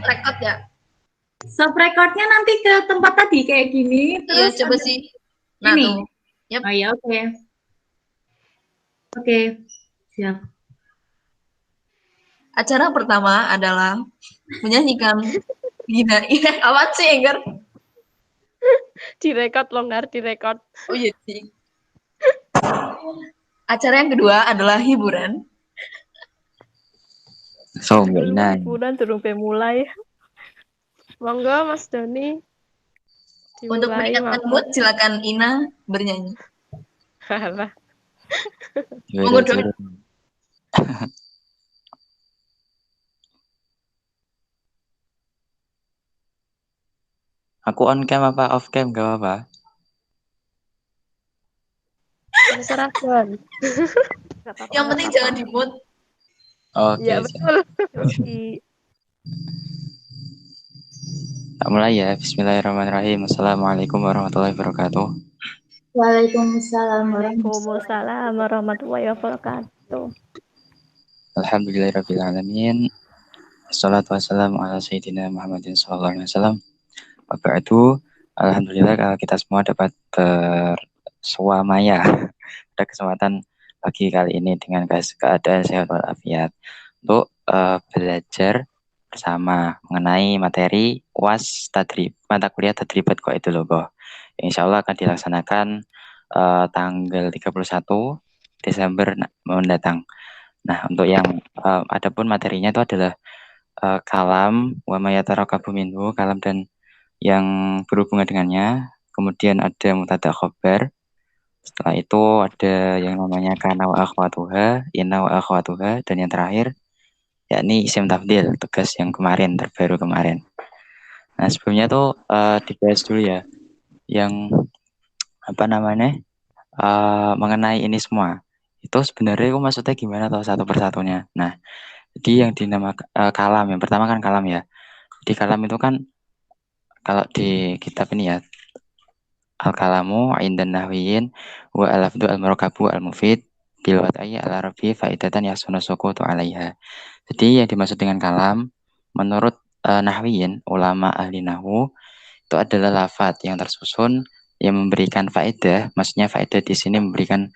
record ya. Stop recordnya nanti ke tempat tadi kayak gini. Iya, Terus coba sih. Nah, ini. tuh. Yep. Oh ya, oke. Oke, siap. Acara pertama adalah menyanyikan Gina. Apa sih, Enggar? Direkod longgar, direkod. Oh iya sih. Acara yang kedua adalah hiburan. So, nah. Hiburan durung mulai. Monggo Mas Doni. Untuk meningkatkan mood, silakan Ina bernyanyi. Halah. Monggo dong. Aku on cam apa off cam gak apa-apa? Terserah Don. Yang penting jangan di mood. Oke. Ya betul. Tak mulai ya. Bismillahirrahmanirrahim. Assalamualaikum warahmatullahi wabarakatuh. Waalaikumsalam warahmatullahi wabarakatuh. Alhamdulillahirrahmanirrahim. Assalatu wassalamu ala sayyidina Muhammadin sallallahu alaihi wasallam. Wabarakatuh. Alhamdulillah kalau kita semua dapat bersuamaya pada kesempatan pagi kali ini dengan keadaan sehat walafiat untuk belajar bersama mengenai materi UAS tadrib, mata kuliah tadribat kok itu loh, Boh. Insya Allah akan dilaksanakan tanggal 31 Desember mendatang. Nah, untuk yang adapun materinya itu adalah kalam, wa mayatarakabu minhu, kalam dan yang berhubungan dengannya. Kemudian ada mubtada khobar. Setelah itu ada yang namanya kana wa akhwatuha, inna wa akhwatuha, dan yang terakhir yakni isim tafdil, tugas yang kemarin, terbaru kemarin. Nah, sebelumnya tuh dibahas dulu ya yang apa namanya mengenai ini semua. Itu sebenarnya maksudnya gimana tuh satu persatunya. Nah, jadi yang dinamakan kalam, yang pertama kan kalam ya. Di kalam itu kan kalau di kitab ini ya, al-kalamu indan nahwiyin wa al-lafdu al-murakabu al-mufid bil wad'i al-arabi faidatan yasunu sukutu 'alaiha. Jadi yang dimaksud dengan kalam menurut nahwiyin, ulama ahli nahwu, itu adalah lafaz yang tersusun yang memberikan faedah. Maksudnya faedah di sini memberikan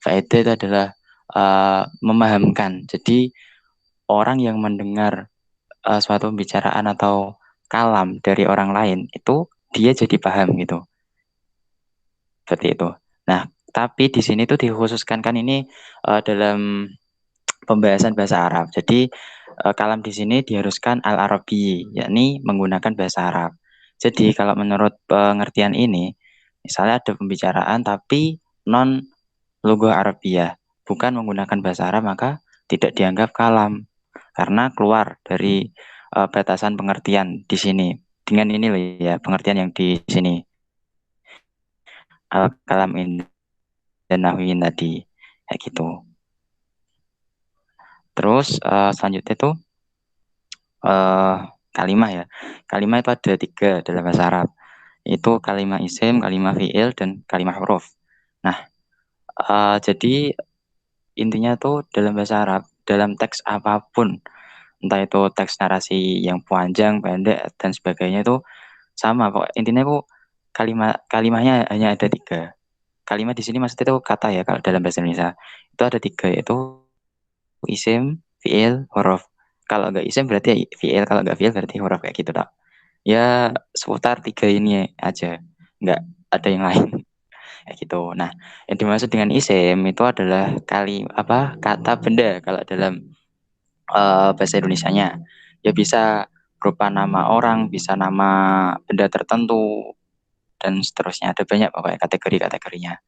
faedah itu adalah memahamkan. Jadi orang yang mendengar suatu pembicaraan atau kalam dari orang lain itu dia jadi paham gitu. Seperti itu. Nah, tapi di sini tuh dikhususkan kan ini dalam pembahasan bahasa Arab. Jadi kalam di sini diharuskan al-Arabi, yakni menggunakan bahasa Arab. Jadi kalau menurut pengertian ini, misalnya ada pembicaraan tapi non lugah Arabiyah, bukan menggunakan bahasa Arab, maka tidak dianggap kalam karena keluar dari batasan pengertian di sini. Dengan ini loh ya, pengertian yang di sini. Al-kalam ini dan nahwiyin tadi kayak gitu. Terus selanjutnya tuh kalimah ya. Kalimah itu ada 3 dalam bahasa Arab. Itu kalimah isim, kalimah fi'il, dan kalimah huruf. Nah, jadi intinya tuh dalam bahasa Arab, dalam teks apapun, entah itu teks narasi yang panjang, pendek, dan sebagainya itu sama kok. Intinya tuh kalimahnya hanya ada 3. Kalimat di sini maksudnya itu kata ya, kalau dalam bahasa Indonesia itu ada 3, yaitu isim, fiil, huruf. Kalau nggak isim berarti fiil, kalau nggak fiil berarti huruf, kayak gitu tak. Ya seputar 3 ini aja, nggak ada yang lain kayak gitu. Nah, yang dimaksud dengan isim itu adalah kata benda kalau dalam bahasa Indonesianya. Ya bisa berupa nama orang, bisa nama benda tertentu, dan seterusnya. Ada banyak pokoknya kategori-kategorinya.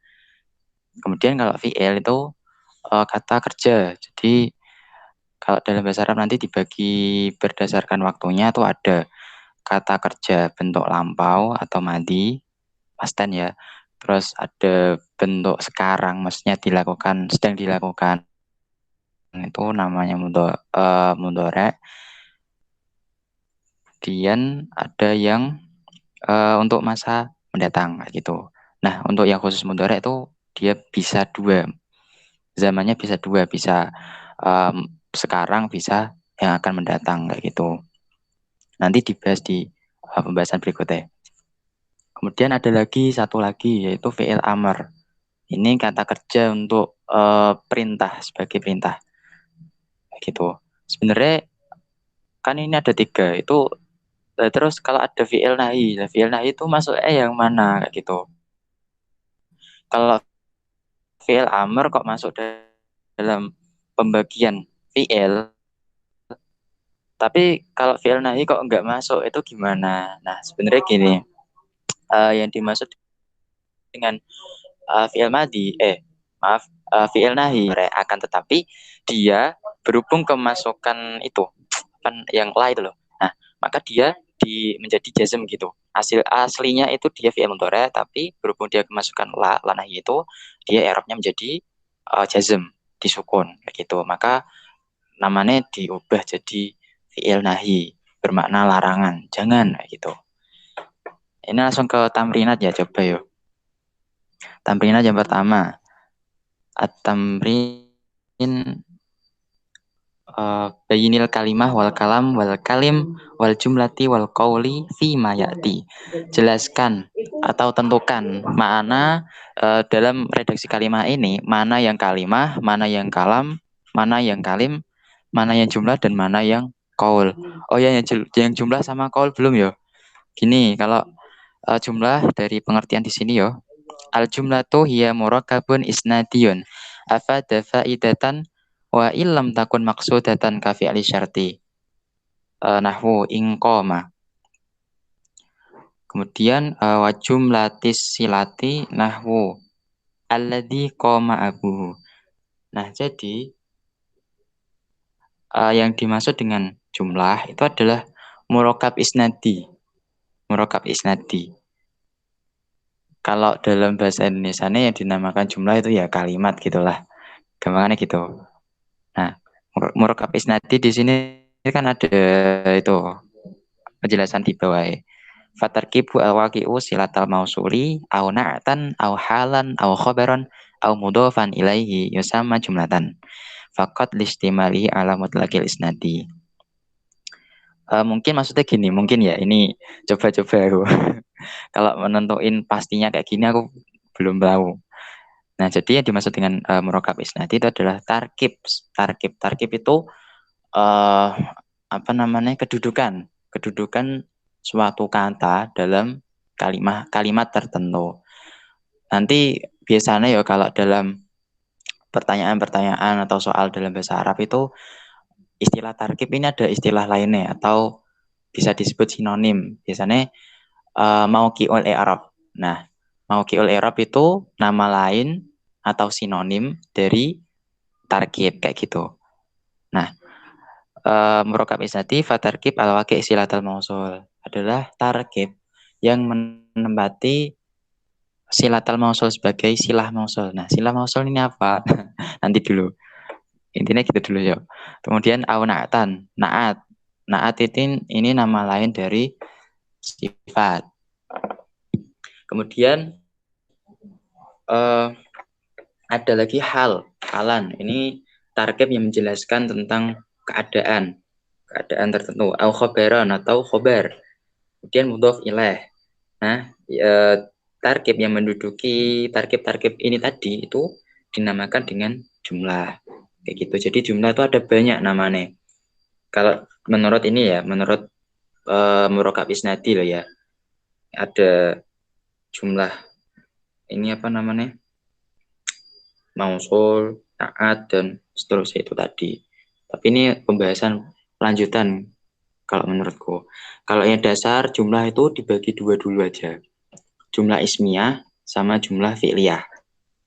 Kemudian kalau fi'il itu kata kerja. Jadi kalau dalam bahasa Arab nanti dibagi berdasarkan waktunya tuh ada kata kerja bentuk lampau atau madi, past tense ya. Terus ada bentuk sekarang, maksudnya dilakukan, sedang dilakukan. Itu namanya mudhari. Kemudian ada yang untuk masa mendatang kayak gitu. Nah, untuk yang khusus mudhari itu dia bisa 2. Zamannya bisa 2, bisa sekarang, bisa yang akan mendatang kayak gitu. Nanti dibahas di pembahasan berikutnya. Kemudian ada satu lagi yaitu fi'il amr. Ini kata kerja untuk perintah, sebagai perintah. Gitu. Sebenarnya kan ini ada 3 itu. Terus kalau ada fi'il nahi itu masuknya yang mana kayak gitu. Kalau fi'il amr kok masuk dalam pembagian fi'il, tapi kalau fi'il nahi kok enggak masuk, itu gimana? Nah, sebenarnya gini, yang dimaksud dengan fi'il madi, fi'il nahi, akan tetapi dia berhubung kemasukan itu, kan yang la itu loh. Nah, maka dia menjadi jazm gitu. Aslinya itu dia fi'il mudhari, tapi berhubung dia kemasukan la nahi itu, dia i'rabnya menjadi jazm, disukun kayak gitu. Maka namanya diubah jadi fi'il nahi, bermakna larangan, jangan kayak gitu. Ini langsung ke tamrinat ya, coba yuk. Tamrinat yang pertama, at-tamrin bayinil kalimah wal kalam wal kalim wal jumlati wal qauli fi ma ya'ti. Jelaskan atau tentukan mana dalam redaksi kalimat ini, mana yang kalimah, mana yang kalam, mana yang kalim, mana yang jumlah, dan mana yang qaul. Oh ya, yang jumlah sama qaul belum ya? Gini, kalau jumlah dari pengertian di sini yo. Al jumlatu hiya murakkabun isnadiyun. Afada faidatan wa illam takun maksudatan ka fi'li syarti. Nahwu ingqoma. Kemudian wa jumlatis silati nahwu alladzi qoma abuhu. Nah, jadi yang dimaksud dengan jumlah itu adalah murakkab isnadi. Murakkab isnadi. Kalau dalam bahasa Indonesia yang dinamakan jumlah itu ya kalimat gitulah. Gampangannya gitu. Nah, murakkab isnadi di sini kan ada itu penjelasan di bawah. Fatarkibu awaqi'u silatal mausuli au na'atan au halan au khabaran au mudhafan ilaihi yusamma jumlatan. Faqat listimali ala mutlaqil isnadi. Mungkin maksudnya gini, mungkin ya ini coba-coba aku. Kalau menentuin pastinya kayak gini aku belum tahu. Nah, jadi yang dimaksud dengan murakkab isnadi itu adalah tarkib. Tarkib itu kedudukan suatu kata dalam kalimat tertentu. Nanti biasanya ya kalau dalam pertanyaan-pertanyaan atau soal dalam bahasa Arab itu istilah tarkib ini ada istilah lainnya atau bisa disebut sinonim. Biasanya mauqi'ul i'rab. Nah, mauqi'ul i'rab itu nama lain atau sinonim dari tarkib kayak gitu. Nah, murakkab isnadi fatarkib al-waqi' silatal mausul adalah tarkib yang menempati silatal mausul sebagai silah mausul. Nah, silah mausul ini apa? Nanti dulu. Intinya gitu dulu ya. Kemudian au na'atan. Na'at ini nama lain dari sifat. Kemudian ada lagi halan. Ini tarkib yang menjelaskan tentang keadaan tertentu. Au khobaran atau khobar. Kemudian mudhof ilaih. Nah, tarkib yang menduduki tarkib ini tadi itu dinamakan dengan jumlah. Kayak gitu. Jadi jumlah itu ada banyak namanya. Kalau menurut ini ya, menurut murakkab isnadi loh ya. Ada jumlah ini apa namanya? Mausul, taat, dan seterusnya itu tadi. Tapi ini pembahasan lanjutan kalau menurutku. Kalau yang dasar jumlah itu dibagi 2 dulu aja. Jumlah ismiyah sama jumlah fi'liyah.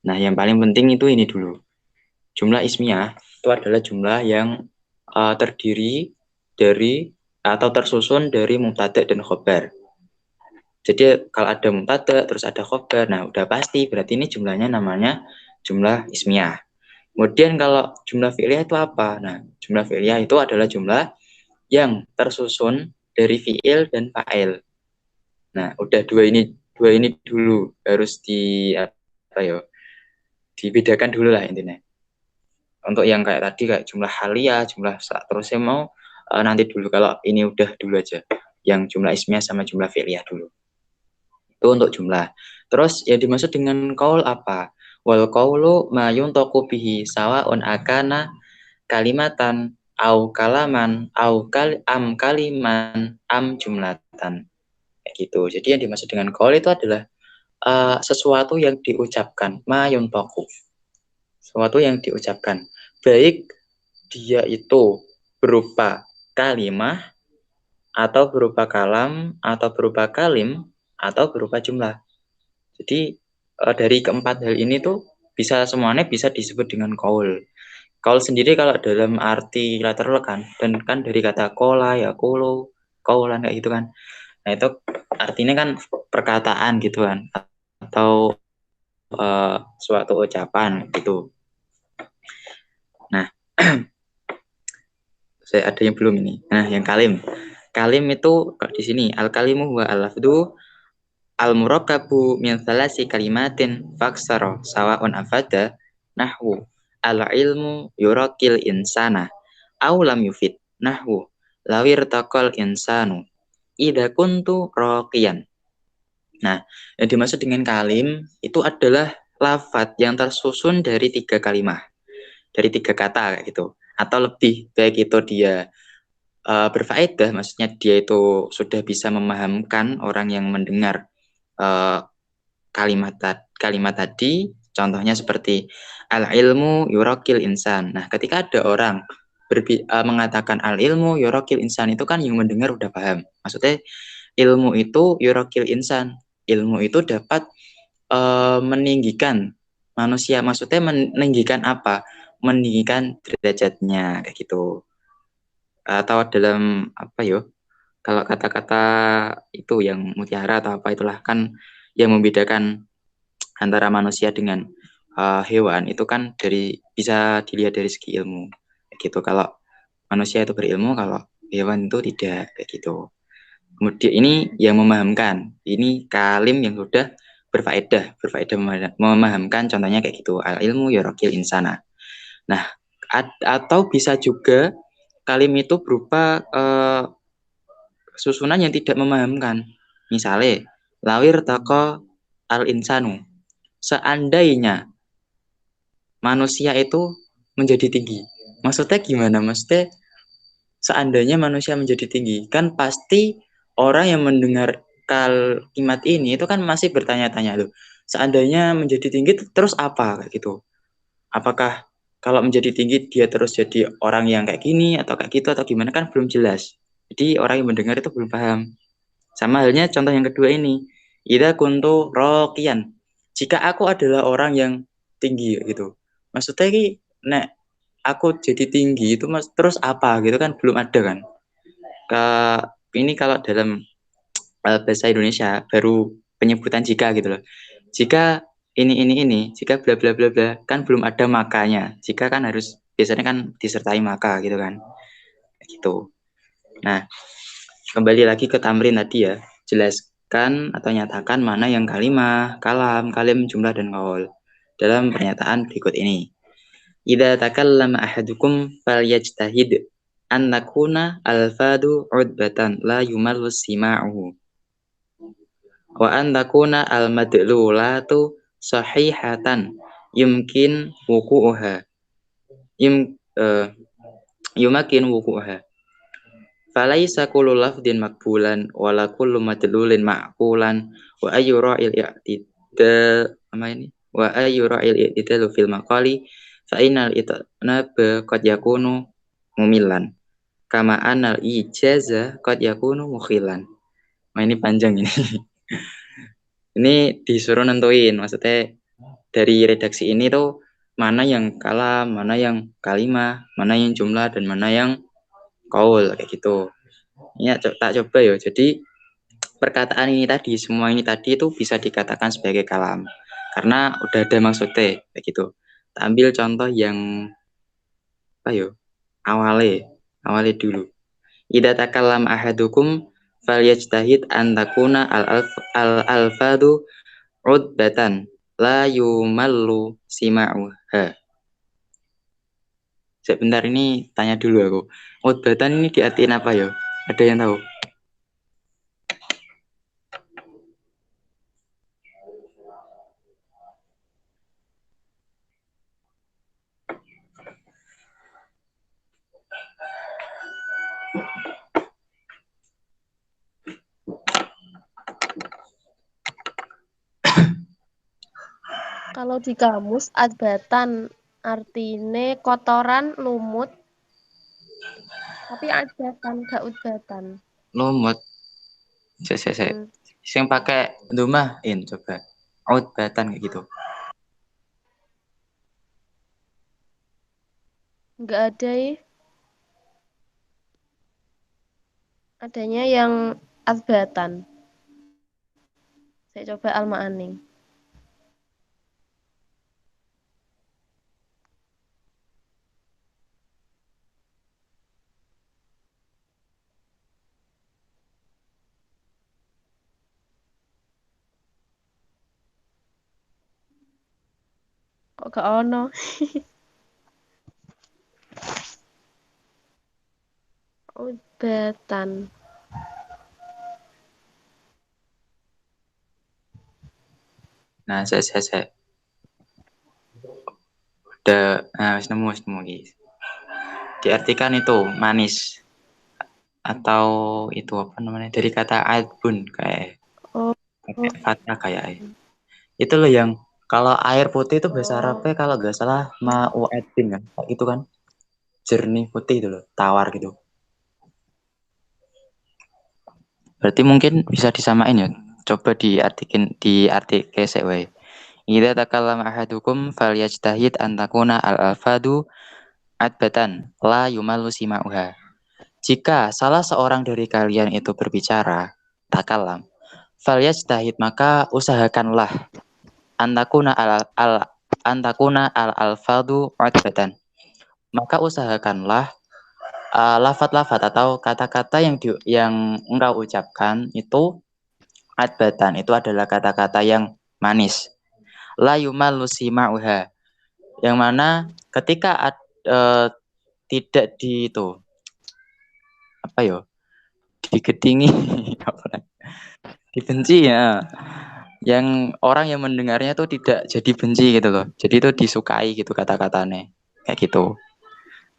Nah, yang paling penting itu ini dulu. Jumlah ismiyah itu adalah jumlah yang terdiri dari atau tersusun dari mubtada dan khobar. Jadi kalau ada mubtada terus ada khobar, nah udah pasti berarti ini jumlahnya namanya jumlah ismiyah. Kemudian kalau jumlah fi'liyah itu apa? Nah, jumlah fi'liyah itu adalah jumlah yang tersusun dari fi'il dan fa'il. Nah, udah dua ini dulu harus dibedakan dulu lah intinya. Untuk yang kayak tadi kayak jumlah haliyah, jumlah terusnya mau nanti dulu. Kalau ini udah dulu aja. Yang jumlah ismiyah sama jumlah fi'liyah dulu. Itu untuk jumlah. Terus yang dimaksud dengan qaul apa? Wal qaulu ma yuntaqu bihi sawa'un akana kalimatan au kalaman au kaliman am jumlatan. Kayak gitu. Jadi yang dimaksud dengan qaul itu adalah sesuatu yang diucapkan, ma yuntaqu. Sesuatu yang diucapkan. Baik dia itu berupa kalimah atau berupa kalam atau berupa kalim atau berupa jumlah. Jadi dari keempat hal ini tuh semuanya bisa disebut dengan qaul. Qaul sendiri kalau dalam arti lateral kan, dan kan dari kata qola ya qulu, qaulan kayak gitu kan. Nah, itu artinya kan perkataan gitu kan, atau suatu ucapan gitu. Nah, saya ada yang belum ini. Nah, yang kalim. Kalim itu di sini al-kalimu wa al-lafdu al-murakkabu min thalasi kalimatin faksara sawa'un afada nahwu al-ilmu yurakil insana aw lam yufid nahwu lawir taqal insanu idza kuntu raqiyan. Nah, yang dimaksud dengan kalim itu adalah lafaz yang tersusun dari 3 kalimat, dari 3 kata kayak gitu, atau lebih, baik itu dia berfaedah, maksudnya dia itu sudah bisa memahamkan orang yang mendengar kalimat tadi, contohnya seperti al-ilmu yurakil insan. Nah, ketika ada orang mengatakan al-ilmu yurakil insan, itu kan yang mendengar udah paham. Maksudnya ilmu itu yurakil insan. Ilmu itu dapat meninggikan manusia. Maksudnya meninggikan apa? Meninggikan derajatnya kayak gitu. Atau dalam apa yo? Kalau kata-kata itu yang mutiara atau apa itulah kan yang membedakan antara manusia dengan hewan itu kan bisa dilihat dari segi ilmu kayak gitu. Kalau manusia itu berilmu, kalau hewan itu tidak kayak gitu. Kemudian ini yang memahamkan, ini kalim yang sudah berfaedah memahamkan, contohnya kayak gitu, al ilmu yurakil insana. Nah, atau bisa juga kalim itu berupa susunan yang tidak memahamkan. Misalnya, lawir tako al insanu. Seandainya manusia itu menjadi tinggi. Maksudnya gimana? Maksudnya seandainya manusia menjadi tinggi, kan pasti orang yang mendengar kalimat ini itu kan masih bertanya-tanya loh. Seandainya menjadi tinggi terus apa kayak gitu? Apakah kalau menjadi tinggi dia terus jadi orang yang kayak gini atau kayak gitu atau gimana, kan belum jelas. Jadi orang yang mendengar itu belum paham. Sama halnya contoh yang kedua ini. Idza kuntu raqiyan. Jika aku adalah orang yang tinggi gitu. Maksudnya ini nek aku jadi tinggi itu terus apa gitu kan belum ada kan. Ini kalau dalam bahasa Indonesia baru penyebutan jika gitu loh. Jika ini, jika bla bla bla bla, kan belum ada makanya. Jika kan harus biasanya kan disertai maka gitu kan. Gitu. Nah, kembali lagi ke tamrin tadi ya. Jelaskan atau nyatakan mana yang kalimah, kalam, kalim, jumlah, dan qaul dalam pernyataan berikut ini. Idza takallama ahadukum falyajtahid an nakuna alfadu udbatan la yumallu sima'uhu wa an takuna al-madlulatu sahihatan yumkin wuku'uha yumakin wuku'uha falaisa kullu lafdin makbulan wala kullu madlulin ma'qulan wa ayyu ra'il i'tidal wa ayyu ra'il i'tidal fil maqali fa innal itnaba qad yakunu mumillan kama anal ijaza qad yakunu mukhilan. Nah, ini panjang ini. Ini disuruh nentuin, maksudnya dari redaksi ini tuh mana yang kalam, mana yang kalimah, mana yang jumlah, dan mana yang qaul kayak gitu. Ini tak coba ya. Jadi perkataan ini tadi, semua ini tadi itu bisa dikatakan sebagai kalam karena udah ada maksudnya kayak gitu. Kita ambil contoh yang apa yo? Awale dulu. Idza takallam ahadukum falyajtahid an takuna al-alfadu udbatan la yumallu sima'uha. Sebentar ini tanya dulu aku. Utbatan ini diartiin apa ya? Ada yang tahu? Kalau di kamus adbatan artine kotoran lumut tapi adbatan gak udbatan. Lumut. Saya. Hmm. Sing pakai dumahin coba. Utbatan kayak gitu. Nggak ada ya. Adanya yang adbatan. Saya coba al-ma'ani. Kok gak ono? Udbatan. Nah, saya. Udah, nah, nemu guys. Diartikan itu manis atau itu apa namanya? Dari kata adbun kayak Oh. pakai fathah kayak. Itu loh yang kalau air putih itu bahasa Arabnya kalau nggak salah ma'u'adin kan, itu kan jernih putih itu loh, tawar gitu. Berarti mungkin bisa disamain ya. Coba di arti kesek wae. Idza takallama ahadukum falyajtahid an takuna al-alfadu adbatan la yumallu sima'uha. Jika salah seorang dari kalian itu berbicara takalam, falyajtahid maka usahakanlah antakuna al-alfadu adbatan. Maka usahakanlah lafat-lafat atau kata-kata yang engkau ucapkan itu adbatan, itu adalah kata-kata yang manis. La yumallu sima'uha, yang mana ketika tidak di itu apa yo digedingi apa dibenci ya, yang orang yang mendengarnya tuh tidak jadi benci gitu loh, jadi itu disukai gitu kata-katanya kayak gitu.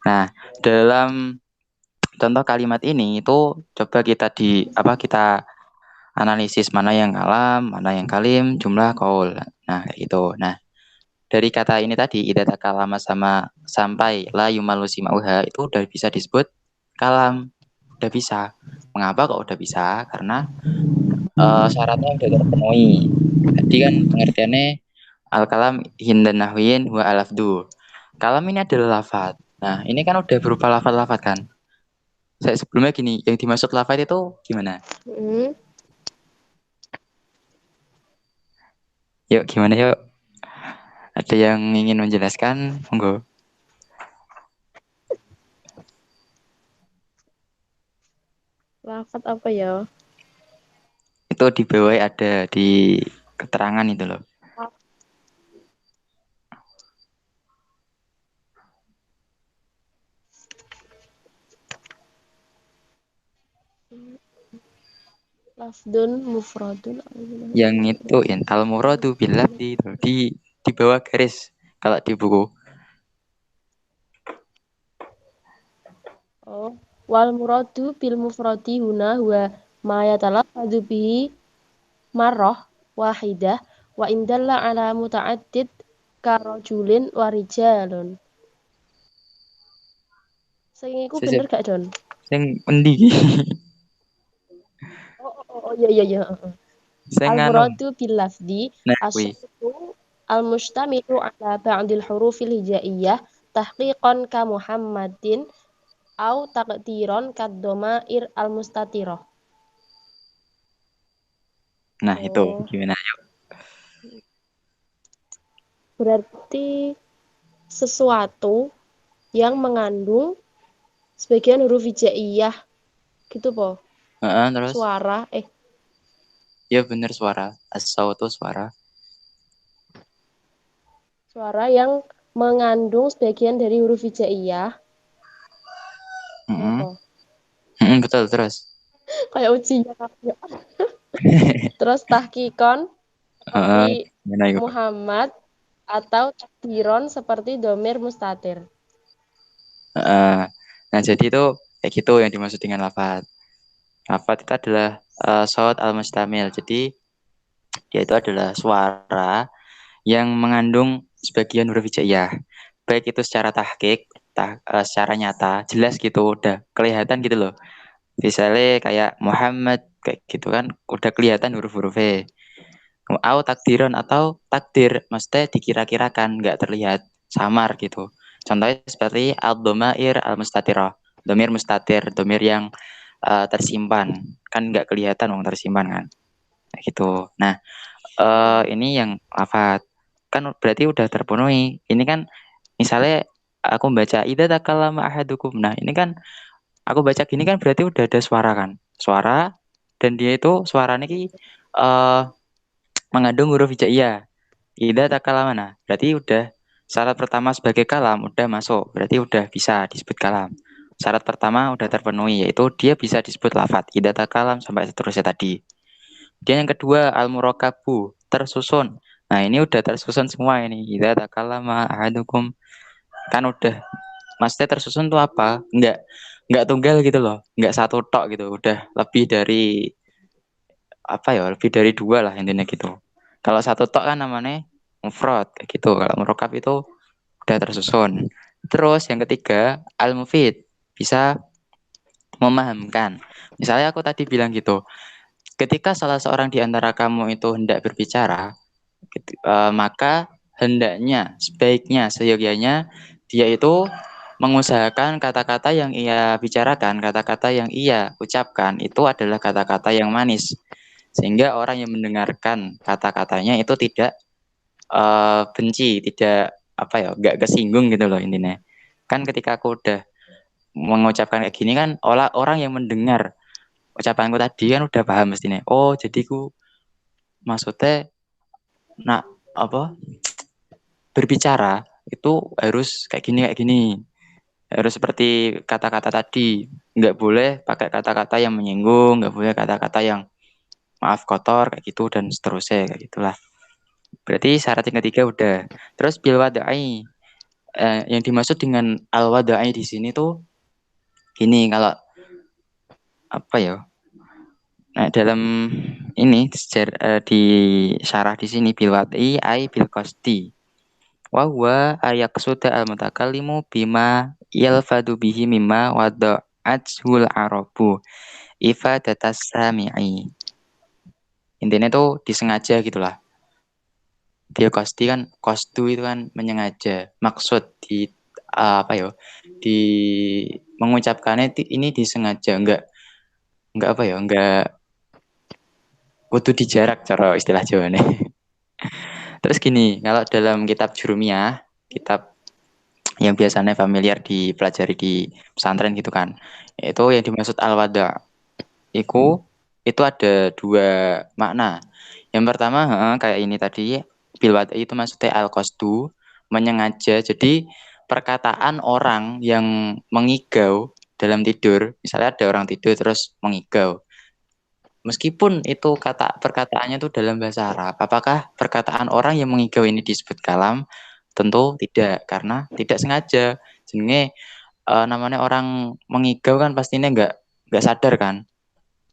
Nah, dalam contoh kalimat ini itu coba kita analisis mana yang kalam, mana yang kalim, jumlah qaul. Nah, kayak gitu. Nah, dari kata ini tadi idza takalama sama sampai la yumallu simauha itu udah bisa disebut kalam. Udah bisa. Mengapa kok udah bisa? Karena syaratnya udah terpenuhi. Tadi kan pengertiannya al-kalam hindan nahwiyin wa al-lafdu. Kalam ini adalah lafaz. Nah, ini kan udah berupa lafaz-lafaz kan. Saya sebelumnya gini, yang dimaksud lafaz itu gimana? Yuk, gimana yuk? Ada yang ingin menjelaskan? Monggo. Lafat apa ya? Itu di bawah ada di keterangan itu loh. Lafdun mufradun. Yang itu al-muradu bil lafzi itu di bawah garis kalau di buku. Oh, wal muradu bil mufradi huna huwa ma yatalaffadhu bihi marrah wahidah wa indalla ala muta'addid karajulin wa rijalun. Sing iku bener gak, Don? Sing endi iki? Oh, iya. Sing Al anu muradu bil lafdi nahwi. as-sawtu al mustamilu ala ba'dil hurufil hijaiyah tahqiqan ka Muhammadin au taqdiron kad dhamair al mustatirah. Nah, itu Oh, gimana? berarti sesuatu yang mengandung sebagian huruf hijaiyah gitu po. Terus Suara ya bener suara. As-sautu suara. suara yang mengandung sebagian dari huruf hijaiyah. Mm-mm. Apa? Betul, terus. Kayak ujian. Terus tahkikon seperti Gimana itu? Muhammad atau takdiron seperti domir mustatir. Nah, jadi itu kayak gitu yang dimaksud dengan lafadz. Lafadz itu adalah shawt al-mustamil. Jadi dia itu adalah suara yang mengandung sebagian huruf hijaiyah. Baik itu secara tahqiq, secara nyata, jelas gitu, udah kelihatan gitu loh. Misalnya kayak Muhammad kayak gitu kan, udah kelihatan huruf-hurufnya. Au takdiron atau takdir, maksudnya dikira-kirakan, nggak terlihat, samar gitu. Contohnya seperti al-domair al-mustatirah. Domir mustatir, domir yang tersimpan. Kan nggak kelihatan wong tersimpan kan. Kayak gitu. Nah, ini yang lafadz. Kan berarti udah terpenuhi. Ini kan misalnya aku baca idza takallama ahadukum. Nah, ini kan aku baca gini kan berarti udah ada suara kan. Suara dan dia itu suaranya ki mengandung huruf hijaiyah. Idza takallama. Nah, berarti udah syarat pertama sebagai kalam udah masuk. Berarti udah bisa disebut kalam. Syarat pertama udah terpenuhi yaitu dia bisa disebut lafadz. Idza takalam sampai seterusnya tadi. Kemudian yang kedua al-murakabu, tersusun. Nah, ini udah tersusun semua ini. Idza takallama ahadukum. Kan udah maksudnya tersusun tuh apa? Enggak tunggal gitu loh. Enggak satu tok gitu. Udah lebih dari apa ya? Lebih dari dua lah intinya gitu. Kalau satu tok kan namanya mufrad kayak gitu. Kalau murakab itu udah tersusun. Terus yang ketiga al-mufid, bisa memahamkan. Misalnya aku tadi bilang gitu, ketika salah seorang di antara kamu itu hendak berbicara, maka hendaknya, sebaiknya, seyogyanya dia itu mengusahakan kata-kata yang ia bicarakan, kata-kata yang ia ucapkan itu adalah kata-kata yang manis, sehingga orang yang mendengarkan kata-katanya itu tidak benci, tidak apa ya, nggak kesinggung gitu loh intinya. Kan ketika aku udah mengucapkan kayak gini kan, orang yang mendengar ucapanku tadi kan udah paham mestinya. Oh, jadi ku maksudnya nak apa berbicara itu harus kayak gini harus seperti kata-kata tadi, nggak boleh pakai kata-kata yang menyinggung, nggak boleh kata-kata yang maaf kotor kayak gitu dan seterusnya kayak gitulah. Berarti syarat yang ketiga udah. Terus bil wadai, yang dimaksud dengan al wadai di sini tuh gini, kalau apa ya, nah, dalam ini di syarah di sini bil wadai ai bil qasdi wa huwa ayaqsuda al mutakallimu bima yalfadu bihi mimma wada'atul arabu ifadatas sami'i. Intinya tuh disengaja gitulah. Dia qasdi kan, qasdu itu kan menyengaja, maksud di apa ya, di mengucapkannya ini disengaja, enggak apa ya, enggak kudu dijarak cara istilah Jawa nih. Terus gini, kalau dalam kitab Jurumiyah, kitab yang biasanya familiar dipelajari di pesantren gitu kan, itu yang dimaksud al-wada itu ada dua makna. Yang pertama kayak ini tadi, bil wada itu maksudnya al-qasdu, menyengaja. Jadi perkataan orang yang mengigau dalam tidur, misalnya ada orang tidur terus mengigau, meskipun itu perkataannya itu dalam bahasa Arab, apakah perkataan orang yang mengigau ini disebut kalam? Tentu tidak, karena tidak sengaja. Jenenge namanya orang mengigau kan pastinya nggak sadar kan,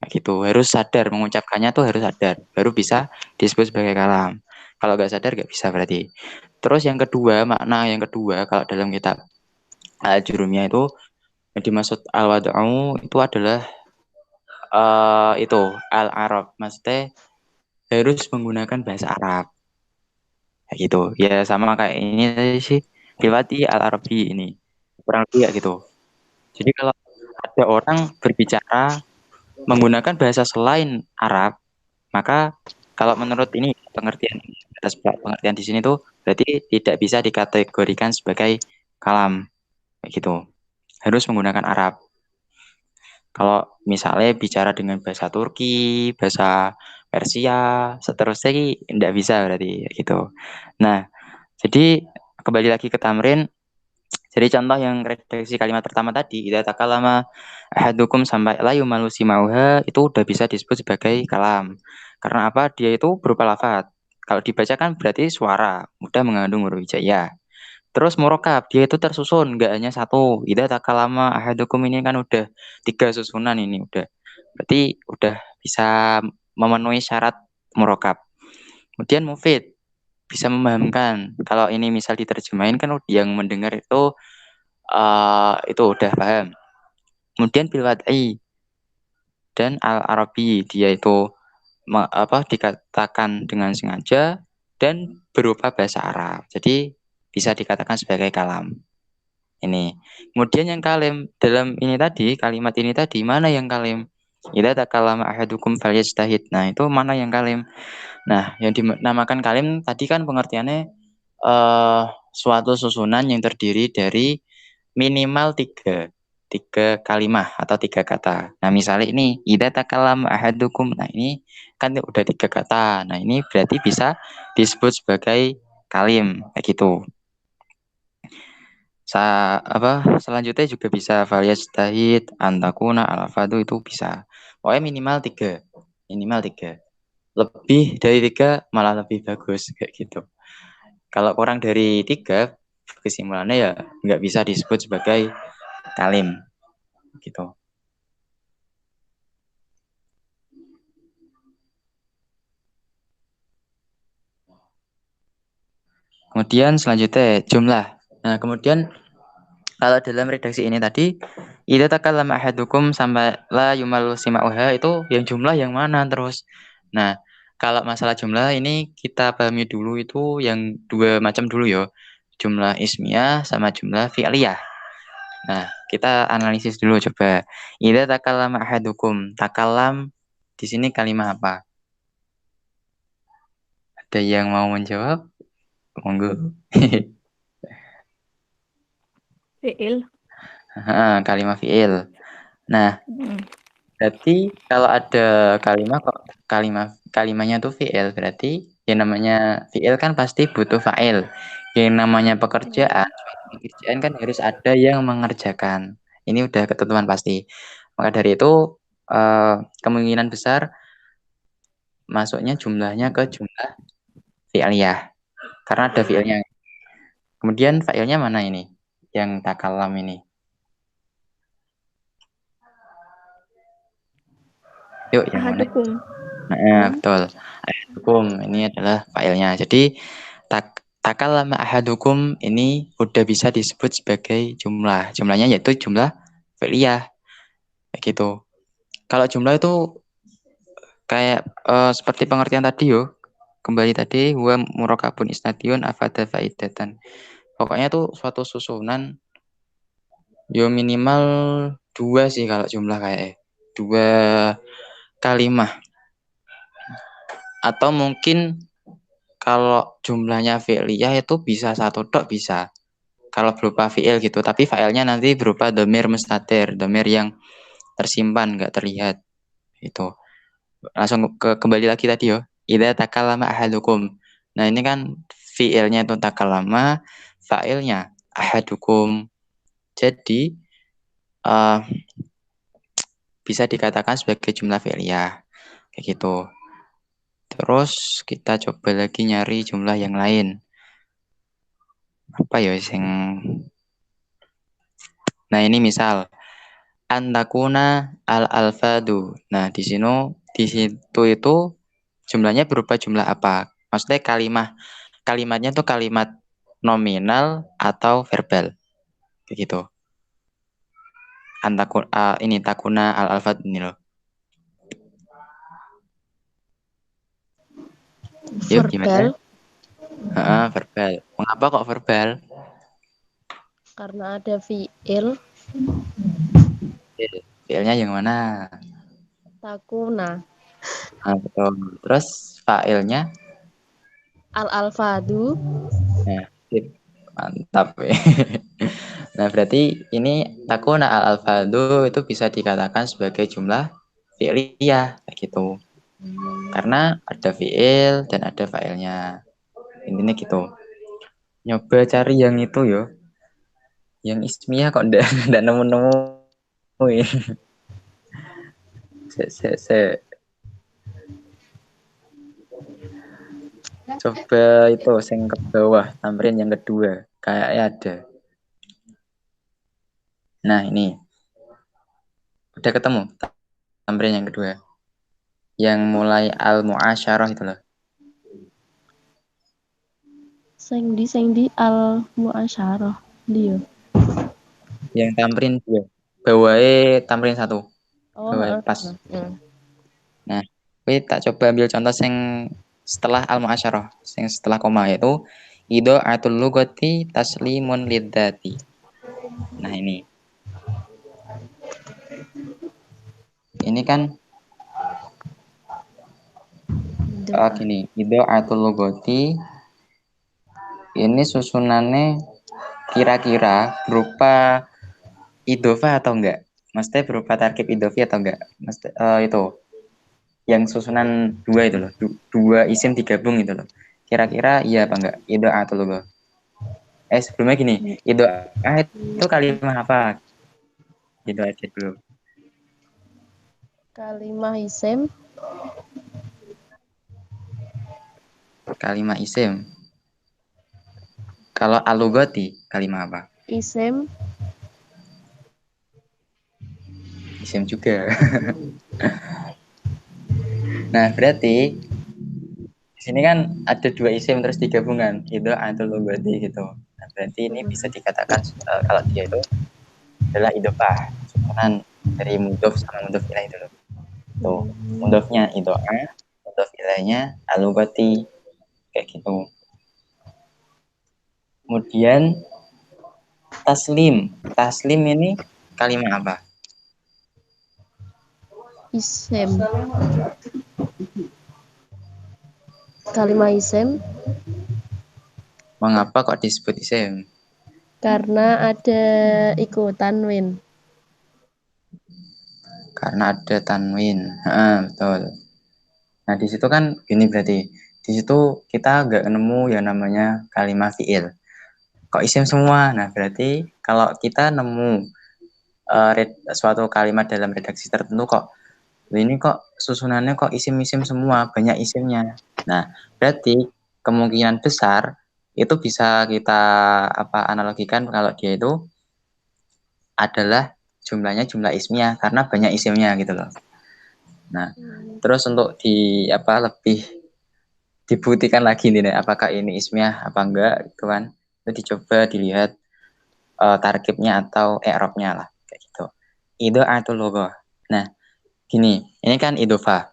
kayak gitu. Harus sadar mengucapkannya tuh, harus sadar, baru bisa disebut sebagai kalam. Kalau nggak sadar nggak bisa berarti. Terus yang kedua, makna yang kedua kalau dalam kitab Al-Jurumiyah itu yang dimaksud al-wad'u itu adalah itu al-Arab, maksudnya harus menggunakan bahasa Arab kayak gitu ya, sama kayak ini tadi sih pilati al-Arabi ini kurang lebih ya gitu. Jadi kalau ada orang berbicara menggunakan bahasa selain Arab, maka kalau menurut ini pengertian atas pengertian di sini tuh berarti tidak bisa dikategorikan sebagai kalam kayak gitu, harus menggunakan Arab. Kalau misalnya bicara dengan bahasa Turki, bahasa Persia, seterusnya tidak bisa berarti gitu. Nah, jadi kembali lagi ke tamrin. Jadi contoh yang redaksi kalimat pertama tadi, idza takallama ahadukum sampai la yumalu simauha, itu udah bisa disebut sebagai kalam. Karena apa? Dia itu berupa lafadz. Kalau dibacakan berarti suara, mudah mengandung huruf hijaiyah. Terus murokab, dia itu tersusun, nggak hanya satu. Idza takallama ahadukum ini kan udah 3 susunan ini udah. Berarti udah bisa memenuhi syarat murokab. Kemudian mufid, bisa memahamkan. Kalau ini misal diterjemahin kan yang mendengar itu udah paham. Kemudian bil wad'i dan al-arabi, dia itu dikatakan dengan sengaja dan berupa bahasa Arab. Jadi bisa dikatakan sebagai kalam. Ini. Kemudian yang kalim dalam ini tadi, kalimat ini tadi, mana yang kalim? Idza takallama ahadukum falyajtahid. Nah, itu mana yang kalim? Nah, yang dinamakan kalim tadi kan pengertiannya suatu susunan yang terdiri dari minimal tiga kalimah atau 3 kata. Nah, misalnya ini idza takallama ahadukum. Nah, ini kan udah 3 kata. Nah, ini berarti bisa disebut sebagai kalim kayak gitu. Selanjutnya juga bisa falyajtahid, antakuna, al-fadu, itu bisa. Pokoknya minimal tiga. Lebih dari 3 malah lebih bagus kayak gitu. Kalau kurang dari 3, kesimpulannya ya nggak bisa disebut sebagai kalim gitu. Kemudian selanjutnya jumlah. Nah, kemudian kalau dalam redaksi ini tadi, idza takallama ahadukum sampai la yumalu sima'uha, itu yang jumlah yang mana terus. Nah, kalau masalah jumlah ini kita pahami dulu itu yang 2 macam dulu ya. Jumlah ismiyah sama jumlah fi'liyah. Nah, kita analisis dulu coba. Idza takallama ahadukum, takallam di sini kalimat apa? Ada yang mau menjawab? Monggo. Fi'il. Kalimat fi'il. Nah, berarti kalau ada kalimatnya tuh fi'il, berarti yang namanya fi'il kan pasti butuh fa'il. Yang namanya pekerjaan kan harus ada yang mengerjakan. Ini udah ketentuan pasti. Maka dari itu kemungkinan besar masuknya jumlahnya ke jumlah fi'liyah. Karena ada fi'ilnya. Kemudian fa'ilnya mana ini? Yang takalam ini. Yuk, yang mana? Nah, betul. Ahadukum ini adalah fa'ilnya. Jadi takallama ahadukum ini udah bisa disebut sebagai jumlah. Jumlahnya yaitu jumlah fi'liyah. Kayak gitu. Kalau jumlah itu kayak seperti pengertian tadi yo. Kembali tadi huwa murakabun isnadiyun afada faidatan. Pokoknya tuh suatu susunan yo minimal 2 sih kalau jumlah kayak 2 kalimah. Atau mungkin kalau jumlahnya fi'liyah itu bisa 1 tok bisa. Kalau berupa fi'il gitu, tapi fa'ilnya nanti berupa dhamir mustatir, dhamir yang tersimpan, nggak terlihat. Itu. Langsung kembali lagi tadi yo. Idza takallama ahadukum. Nah, ini kan fi'ilnya itu takallama, fa'ilnya ahadukum. Jadi bisa dikatakan sebagai jumlah fi'liyah. Kayak gitu. Terus kita coba lagi nyari jumlah yang lain. Apa ya sing? Nah, ini misal antakuna al-alfadu. Nah, di situ itu jumlahnya berupa jumlah apa? Maksudnya kalimatnya tuh kalimat nominal atau verbal. Kayak gitu. Ini takuna al-alfad ini loh. Yuk, Verbal. Gimana? Verbal. Mengapa kok verbal? Karena ada fi'il. Fi'ilnya yang mana? Takuna. Nah, betul. Terus fa'ilnya? Al-alfadu. Nah, mantap. Nah, berarti ini takuna al-alfadu itu bisa dikatakan sebagai jumlah fi'liyah kayak gitu. Karena ada fi'il dan ada fa'ilnya. Intinya gitu. nyoba cari yang itu yo. Yang ismiyah kok ndak ndak nemu-nemu. Se. Coba itu sing ke bawah, tamrin yang kedua. Kayaknya ada. Nah, ini. Udah ketemu tamrin yang kedua. Yang mulai al-mu'asyarah itu loh. Sing di al muasyarah dia. Yang tamrin dua. Bawahnya tamrin satu. Oh, Bawahnya heeh. pas. Nah, kita tak coba ambil contoh yang setelah al-mu'asyarah, yang setelah koma yaitu idha'atul lugati taslimun lidzati. Nah, ini. Ini kan gini, idha'atul lugati ini susunannya kira-kira berupa idhofah atau enggak? Maksudnya berupa tarkib idhofi atau enggak? Maksudnya itu yang susunan dua itu loh, dua isim digabung itu loh. Kira-kira iya apa enggak? Idha'atul lugati. Sebelumnya gini, idha'ah itu kalimat apa? Gitu aja dulu. Kalimah isim. Kalimat isim. Kalau al-lugati kalimat apa? Isim. Isim juga. Nah, berarti di sini kan ada dua isim terus digabungan. Itu al-lugati gitu. Nah, berarti ini bisa dikatakan kalau dia itu adalah idhofah, susunan dari mudhof sama mudhof ilaih itu loh. Tuh, mudhofnya idhofah, mudhof ilaihnya al-lugati kayak gitu. Kemudian taslim. Taslim ini kalimat apa? Isim. Kalimah isim Mengapa kok disebut isim? karena ada tanwin. Karena ada tanwin. Betul. Nah, di situ kan gini berarti. Di situ kita nggak nemu yang namanya kalimat fi'il. Kok isim semua? Nah, berarti kalau kita nemu suatu kalimat dalam redaksi tertentu kok ini kok susunannya kok isim-isim semua, banyak isimnya. Nah, berarti kemungkinan besar itu bisa kita analogikan kalau dia itu adalah jumlahnya jumlah ismiyah karena banyak isimnya gitu loh. Nah, terus untuk lebih dibuktikan lagi nih, apakah ini ismiyah apa enggak gitu kan. Itu dicoba dilihat tarkibnya atau i'rabnya lah kayak gitu. Idha'atul lughah. Nah, gini, ini kan idhofah.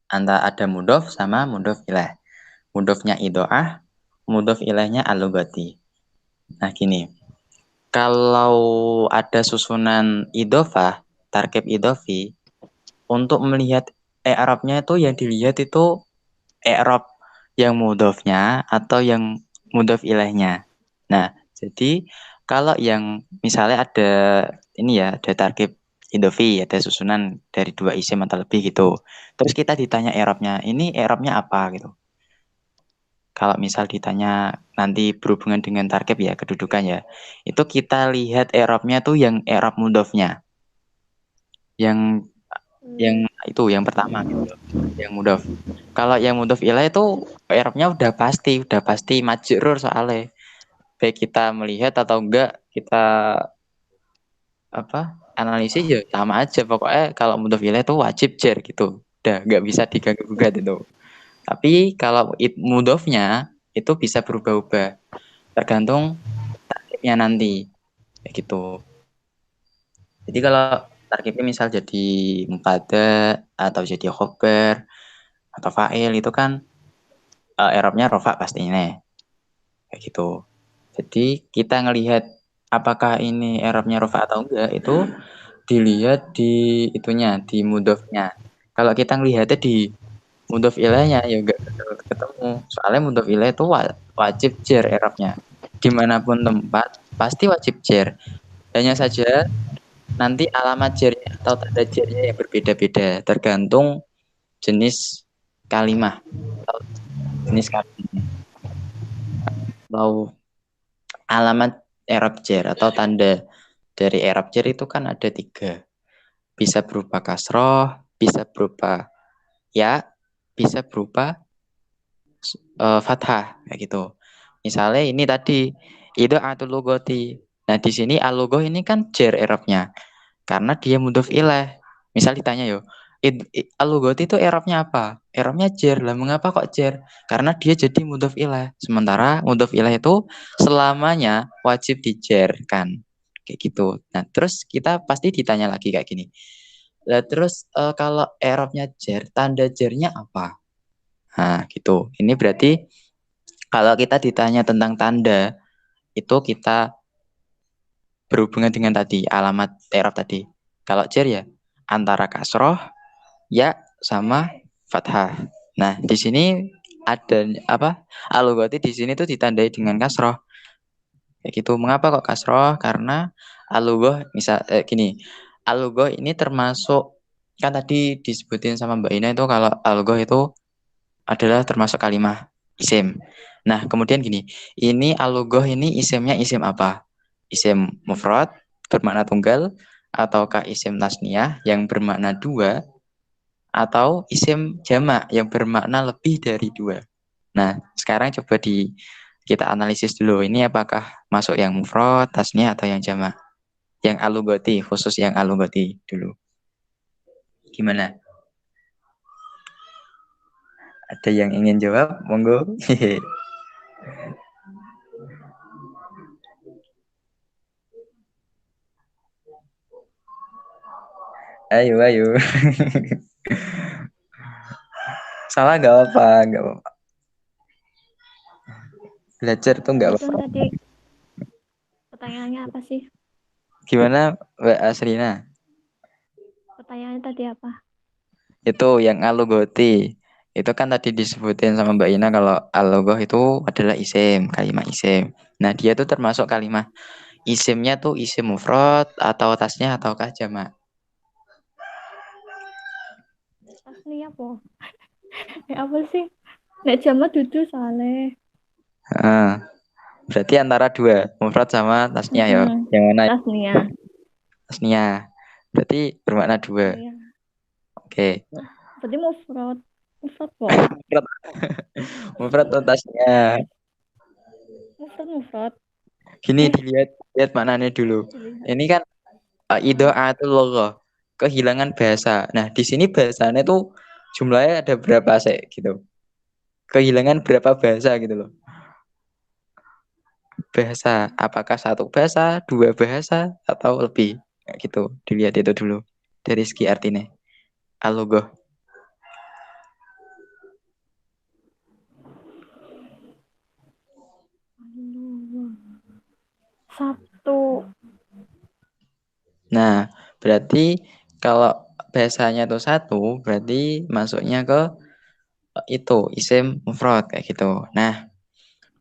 Antara ada mudhof sama mudhof ilaih. Mudhofnya idha'ah, mudhof ilaihnya al-lughati. Nah, gini. Kalau ada susunan idhofah, tarkib idhofi, untuk melihat i'rabnya itu yang dilihat itu i'rab yang mudhofnya atau yang mudhof ilaihnya. Nah, jadi kalau yang misalnya ada ada tarkib idhofi, ada susunan dari dua isim atau lebih gitu. Terus kita ditanya i'rabnya, ini i'rabnya apa gitu. Kalau misal ditanya nanti berhubungan dengan tarkib ya, kedudukan ya. Itu kita lihat i'rabnya tuh yang i'rab mudhofnya. Yang itu yang pertama gitu. Yang mudhaf. Kalau yang mudhaf ilaih itu i'rabnya udah pasti majrur soalnya. Baik kita melihat atau enggak kita analisis ya sama aja pokoknya kalau mudhaf ilaih itu wajib jar gitu. Udah nggak bisa diganggu gugat itu. Tapi kalau mudhofnya itu bisa berubah-ubah tergantung tarkibnya nanti kayak gitu. Jadi kalau tarkibnya misal jadi mubtada atau jadi khobar atau fa'il itu kan i'rabnya rofa pastinya kayak gitu. Jadi kita ngelihat apakah ini i'rabnya rofa atau enggak itu dilihat di di mudhofnya. Kalau kita ngelihatnya di mudhof ilaihnya ya enggak ketemu. Soalnya mudhof ilaih itu wajib jar i'rabnya. Dimanapun tempat pasti wajib jar. Hanya saja nanti alamat jarnya atau tanda jarnya yang berbeda-beda tergantung jenis kalimat atau jenis kalimat. Kalau alamat i'rab jar atau tanda dari i'rab jar itu kan ada 3. Bisa berupa kasroh, bisa berupa ya, bisa berupa fathah kayak gitu. Misalnya ini tadi itu atul lugoti. Nah di sini al-lughah ini kan jar i'rabnya karena dia mudhof ilaih. Misal ditanya yo, al-lughati itu i'rabnya apa? I'rabnya jar. Lah mengapa kok jar? Karena dia jadi mudhof ilaih. Sementara mudhof ilaih itu selamanya wajib dijarkan. Kayak gitu. Nah, terus kita pasti ditanya lagi kayak gini. Lah terus kalau i'rabnya jar, tanda jarnya apa? Nah, gitu. Ini berarti kalau kita ditanya tentang tanda, itu kita berhubungan dengan tadi alamat i'rab tadi. Kalau jar ya antara kasroh, ya sama fathah. Nah, di sini ada apa? Al-lughati di sini tuh ditandai dengan kasroh. Kayak gitu. Mengapa kok kasroh? Karena al-lughah misal gini. Al-lughah ini termasuk kan tadi disebutin sama Mbak Ina itu kalau al-lughah itu adalah termasuk kalimah isim. Nah, kemudian gini. Ini al-lughah ini isimnya isim apa? Isim mufrad bermakna tunggal ataukah isim tasniyah yang bermakna dua atau isim jamak yang bermakna lebih dari dua. Nah, sekarang coba kita analisis dulu. Ini apakah masuk yang mufrad, tasniyah atau yang jamak? Yang al-lughati, khusus yang al-lughati dulu. Gimana? Ada yang ingin jawab? Monggo. Ayo, ayo. Salah nggak apa, nggak apa. Belajar tuh nggak Itu apa. tadi pertanyaannya apa sih? Gimana, Mbak Asrina? Pertanyaannya tadi apa? Itu yang al-lughati. Itu kan tadi disebutin sama Mbak Ina kalau al-lughah itu adalah isim, kalimat isim. Nah, dia tuh termasuk kalimat isimnya tuh isim mufrad atau tasnya ataukah jamak? Asli apa? Apa sih? Nek jamak dudu soalnya. Berarti antara dua, mufrad sama tasnya ya. Yang mana? Tasnia. Tasnya. Berarti bermakna dua. Iya. Oke. Berarti mufrad. Mufrad kok. Mufrad. Mufrad atau tasnya. Mufrad. Gini lihat maknanya dulu. Ini kan idha'atul loghah, kehilangan bahasa. Nah, di sini bahasanya tuh jumlahnya ada berapa sih gitu. Kehilangan berapa bahasa gitu loh. Bahasa, apakah satu bahasa, dua bahasa atau lebih? Kayak gitu. Dilihat itu dulu dari segi artinya. Al-loghah. Satu. Nah, berarti kalau bahasanya tuh satu, berarti masuknya ke itu isim mufrad kayak gitu. Nah,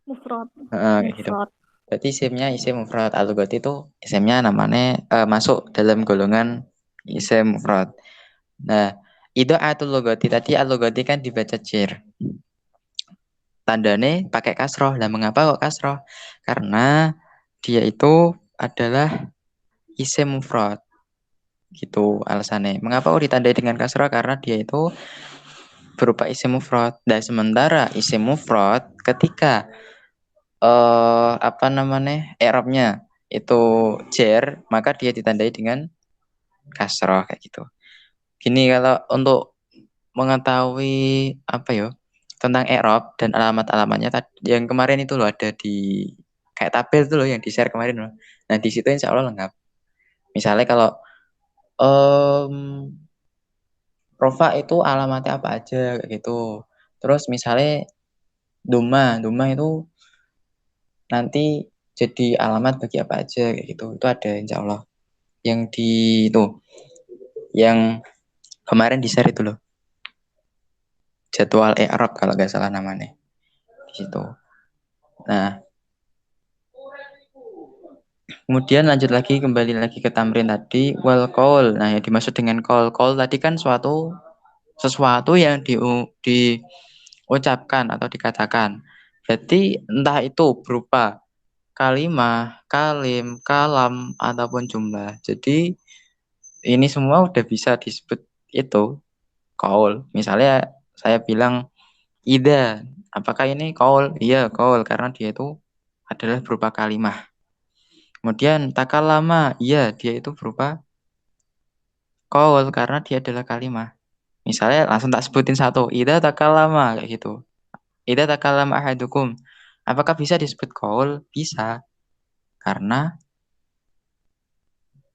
Mufrad. kayak gitu. Berarti isimnya isim mufrad. Al-lughah itu isimnya namanya masuk dalam golongan isim mufrad. Nah, idha'atul lughati tadi al-lughati kan dibaca jar. Tandane pakai kasroh. Lah mengapa kok kasroh? Karena dia itu adalah isim mufrad. Gitu alasannya. Mengapa kok ditandai dengan kasroh? Karena dia itu berupa isim mufrad. Dan sementara isim mufrad ketika apa namanya? I'rabnya itu jar, maka dia ditandai dengan kasroh kayak gitu. Gini kalau untuk mengetahui apa ya tentang i'rab dan alamat-alamatnya yang kemarin itu loh ada di kayak tabel itu loh yang di-share kemarin loh. Nah, di situ insya Allah lengkap. Misalnya kalau rofa itu alamatnya apa aja kayak gitu. Terus misalnya duma itu nanti jadi alamat bagi apa aja kayak gitu. Itu ada insya Allah. Yang di itu yang kemarin di-share itu loh. Jadwal i'rab kalau nggak salah namanya. Di situ. Nah, kemudian lanjut lagi kembali lagi ke tamrin tadi wal qaul. Nah, yang dimaksud dengan qaul tadi kan sesuatu yang diucapkan atau dikatakan. Berarti entah itu berupa kalimah, kalim, kalam, ataupun jumlah. Jadi ini semua udah bisa disebut itu qaul. Misalnya saya bilang ida, apakah ini qaul? Iya, qaul karena dia itu adalah berupa kalimah. Kemudian takallama, iya dia itu berupa qaul karena dia adalah kalimah. Misalnya langsung tak sebutin satu, ida takallama kayak gitu. Ida takallama ahadukum. Apakah bisa disebut qaul? Bisa. Karena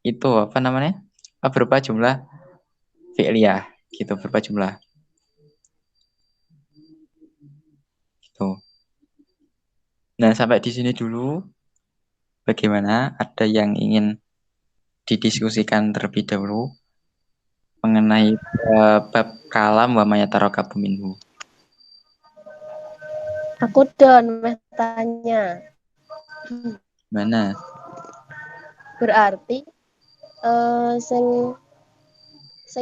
itu apa namanya? Berupa jumlah fi'liyah gitu, berupa jumlah. Gitu. Nah, sampai di sini dulu. Bagaimana? Ada yang ingin didiskusikan terlebih dahulu mengenai bab kalam wa mayatarokabu minhu. Aku don meh tanya. Mana? Berarti sing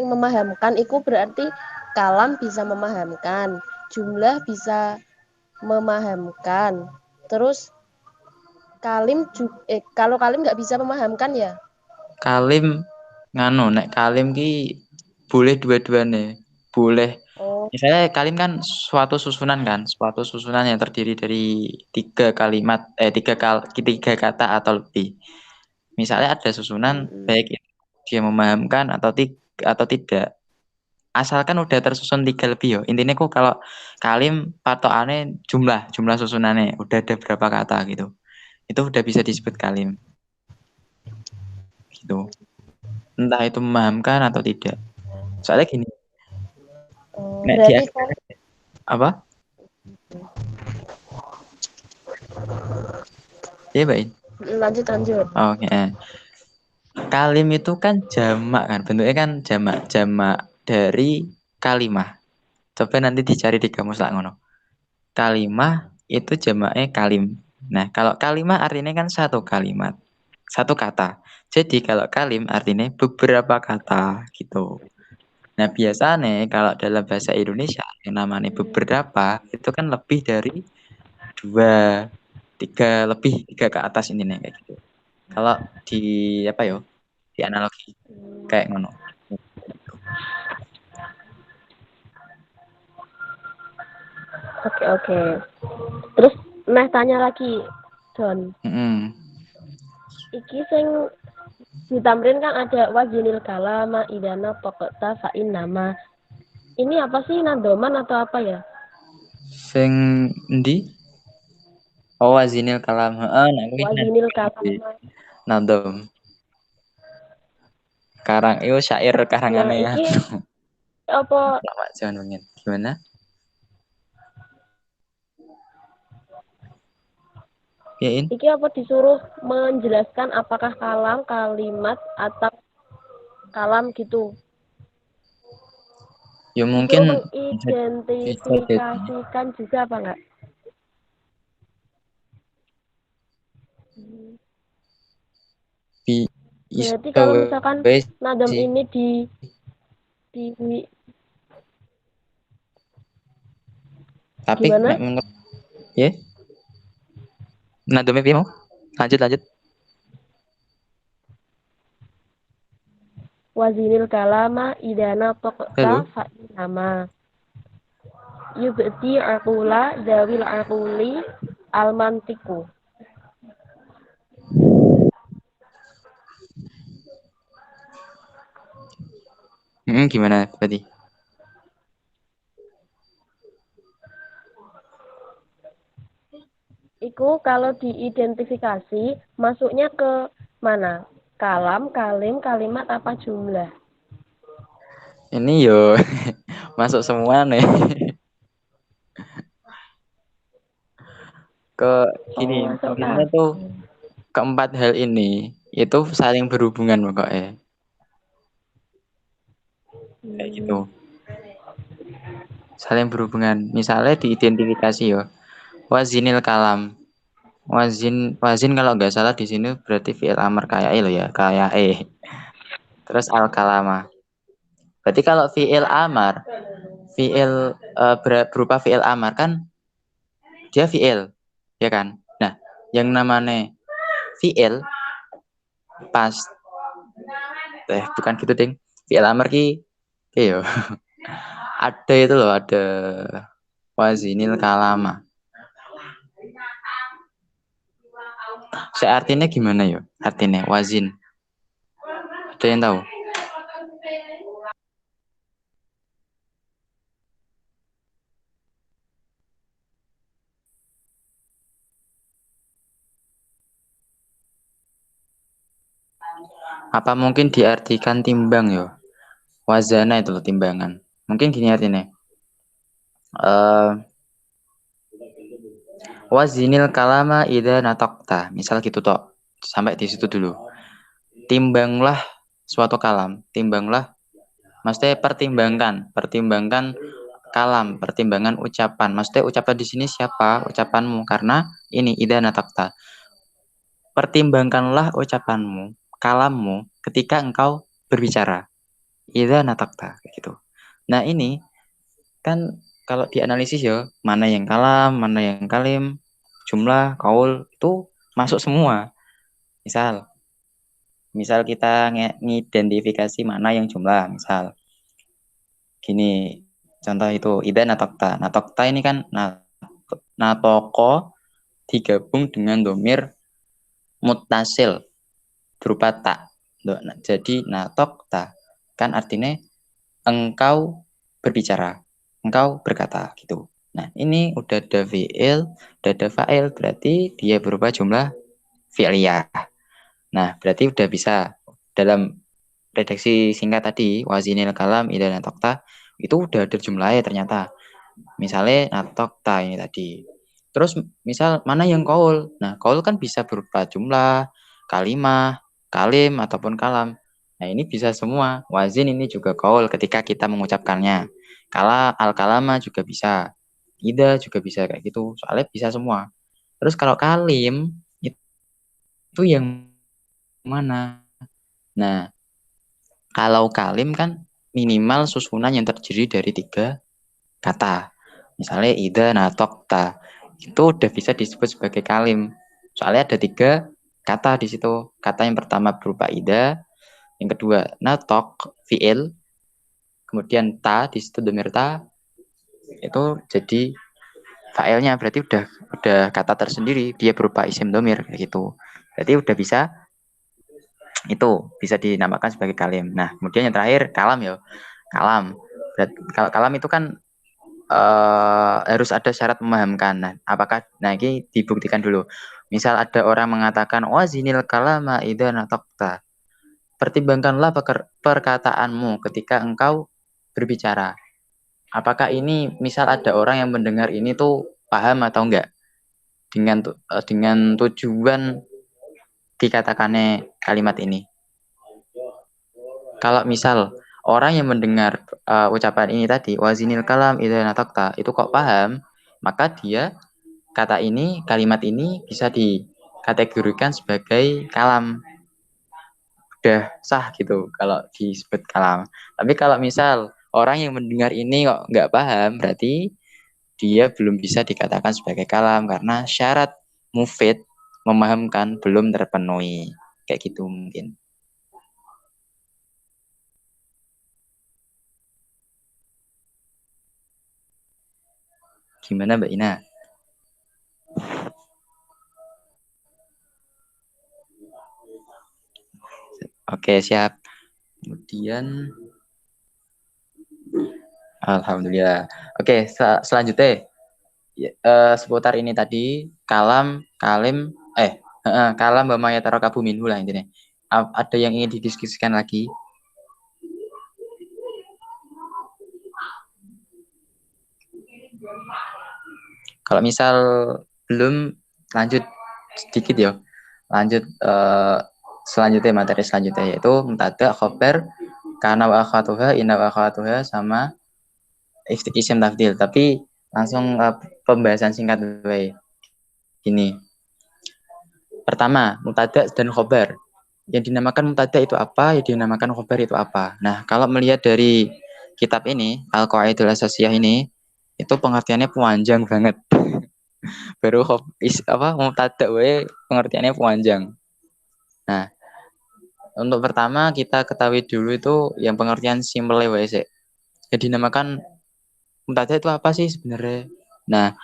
memahamkan itu berarti kalam bisa memahamkan, jumlah bisa memahamkan. Terus kalau kalim nggak bisa memahamkan ya? Kalim nganu, nek kalim ki boleh dua-duanya. Boleh. Oh, Misalnya kalim kan suatu susunan yang terdiri dari tiga kata atau lebih. Misalnya ada susunan baik itu dia memahamkan atau tidak. Asalkan udah tersusun tiga lebih yo. Intinya kok kalau kalim patokannya jumlah susunannya udah ada berapa kata gitu. Itu udah bisa disebut kalim. Gitu. Entah itu memahamkan atau tidak. Soalnya gini, nek dia berarti apa? Iya, Bain. lanjut. Oke. Kalim itu kan jamak kan, bentuknya kan jamak dari kalimah. Coba nanti dicari di kamus lah ngono. Kalimah itu jamaknya kalim. Nah, kalau kalimah artinya kan satu kalimat, satu kata. Jadi kalau kalim artinya beberapa kata gitu. Nah, biasanya kalau dalam bahasa Indonesia yang namanya beberapa itu kan lebih dari dua, tiga ke atas ini nih kayak gitu. Kalau di apa yo? Di analogi kayak ngono. Oke. Terus tanya lagi, Don. Iki sing ditamrin kan ada wajinil kalama idana pokokta fa'in nama. Ini apa sih, nadoman atau apa ya? Sing ndi? Oh, wazinil kalam. Nah, Wajinil kalama. nadom. Karang itu syair Nah, karangannya ya. iki apa Lama jangan mungkin. Gimana? Ya, In? iki apa disuruh menjelaskan apakah kalam, kalimat atau kalam gitu? Ya Disuruh mungkin bisa jadi. mengidentifikasikan juga apa enggak? Berarti kalau misalkan nadam ini di tapi gimana? menurut ya? Nadomnya piye mau? Lanjut. Wazinil kalama idana pokokta Halo. fa'inama. Yubti aqula zawil aquli almantiku. Gimana tadi? Iku kalau diidentifikasi masuknya ke mana? Kalam, kalim, kalimat apa jumlah? Ini yo masuk semua nih. Ke gini, intinya tuh keempat hal ini itu saling berhubungan pokoknya. Kayak gitu. Saling berhubungan. Misalnya diidentifikasi yo. Wazinil kalam. Wazin kalau nggak salah di sini berarti fi'il amr kayak lo ya, kayak Terus al kalama. Berarti kalau fi'il amar, berupa fi'il amar kan dia fi'il, ya kan? Nah, yang namanya fi'il pas bukan gitu, Ding. Fi'il amr ki yo. Ada itu loh, ada wazinil kalama. Artinya gimana ya? Artinya wazin. Ada yang tahu? Apa mungkin diartikan timbang ya? Wazana itu loh, timbangan. Mungkin gini artinya. Wazinil kalama idza nataqta. Misal gitu toh. Sampai di situ dulu. Timbanglah suatu kalam. Timbanglah, maksudnya pertimbangkan kalam, pertimbangan ucapan. Maksudnya ucapan di sini siapa? Ucapanmu, karena ini idza nataqta. Pertimbangkanlah ucapanmu, kalammu ketika engkau berbicara. Idza nataqta gitu. Nah, ini kan kalau dianalisis ya, mana yang kalam, mana yang kalim, jumlah, kaul itu masuk semua. Misal kita ngidentifikasi mana yang jumlah, misal gini, contoh itu idza nataqta. Nataqta ini kan natoko digabung dengan domir muttasil berupa tak. Jadi nataqta kan artinya engkau berbicara, engkau berkata gitu. Nah, ini udah ada fi'il, udah ada fa'il, berarti dia berupa jumlah fi'liyah. Nah, berarti udah bisa dalam redaksi singkat tadi, wazinil kalam idza nataqta, itu udah ada jumlahnya ternyata. Misalnya nataqta ini tadi. Terus misal mana yang qaul? Nah, qaul kan bisa berupa jumlah, kalimah, kalim ataupun kalam. Nah, ini bisa semua. Wazin ini juga qaul ketika kita mengucapkannya. Al-kalama juga bisa. Ida juga bisa kayak gitu. Soalnya bisa semua. Terus kalau kalim itu yang mana? Nah, kalau kalim kan minimal susunan yang terdiri dari 3 kata. Misalnya ida nataqta. Itu udah bisa disebut sebagai kalim. Soalnya ada 3 kata di situ. Kata yang pertama berupa ida, yang kedua nataq fi'il, kemudian ta di situ domir ta, itu jadi fa'ilnya, berarti udah kata tersendiri, dia berupa isim domir kayak gitu. Berarti udah bisa dinamakan sebagai kalim. Nah, kemudian yang terakhir kalam ya. Kalam. Kalau kalam itu kan harus ada syarat memahamkan. Nah, ini dibuktikan dulu. Misal ada orang mengatakan wazinil kalama idza nataqta. Pertimbangkanlah perkataanmu ketika engkau berbicara. Apakah ini misal ada orang yang mendengar ini tuh paham atau enggak dengan tujuan dikatakannya kalimat ini. Kalau misal orang yang mendengar ucapan ini tadi, wazinil kalam idza nataqta, itu kok paham, maka dia kalimat ini bisa dikategorikan sebagai kalam. Udah sah gitu kalau disebut kalam. Tapi kalau misal orang yang mendengar ini kok nggak paham, berarti dia belum bisa dikatakan sebagai kalam karena syarat mufid memahamkan belum terpenuhi. Kayak gitu mungkin. Gimana Mbak Ina? Oke, siap. Kemudian alhamdulillah. Oke, selanjutnya seputar ini tadi kalam, kalim, kalam wa ma yatarakabu minhu lah intinya. Ada yang ingin didiskusikan lagi? Kalau misal belum, lanjut sedikit ya. Lanjut selanjutnya, materi selanjutnya yaitu mubtada, khobar, kana wa akhatuha, inna wa akhatuha, sama isim tafdil. Tapi langsung pembahasan singkat dulu. Gini. Pertama, mubtada dan khobar. Yang dinamakan mubtada itu apa? Yang dinamakan khobar itu apa? Nah, kalau melihat dari kitab ini, Al-Qawaidul Asasiyah ini, itu pengertiannya panjang banget. Baru mubtada wae pengertiannya panjang. Nah, untuk pertama kita ketahui dulu itu yang pengertian simple wae sih. Jadi dinamakan mubtada itu apa sih sebenarnya? Nah,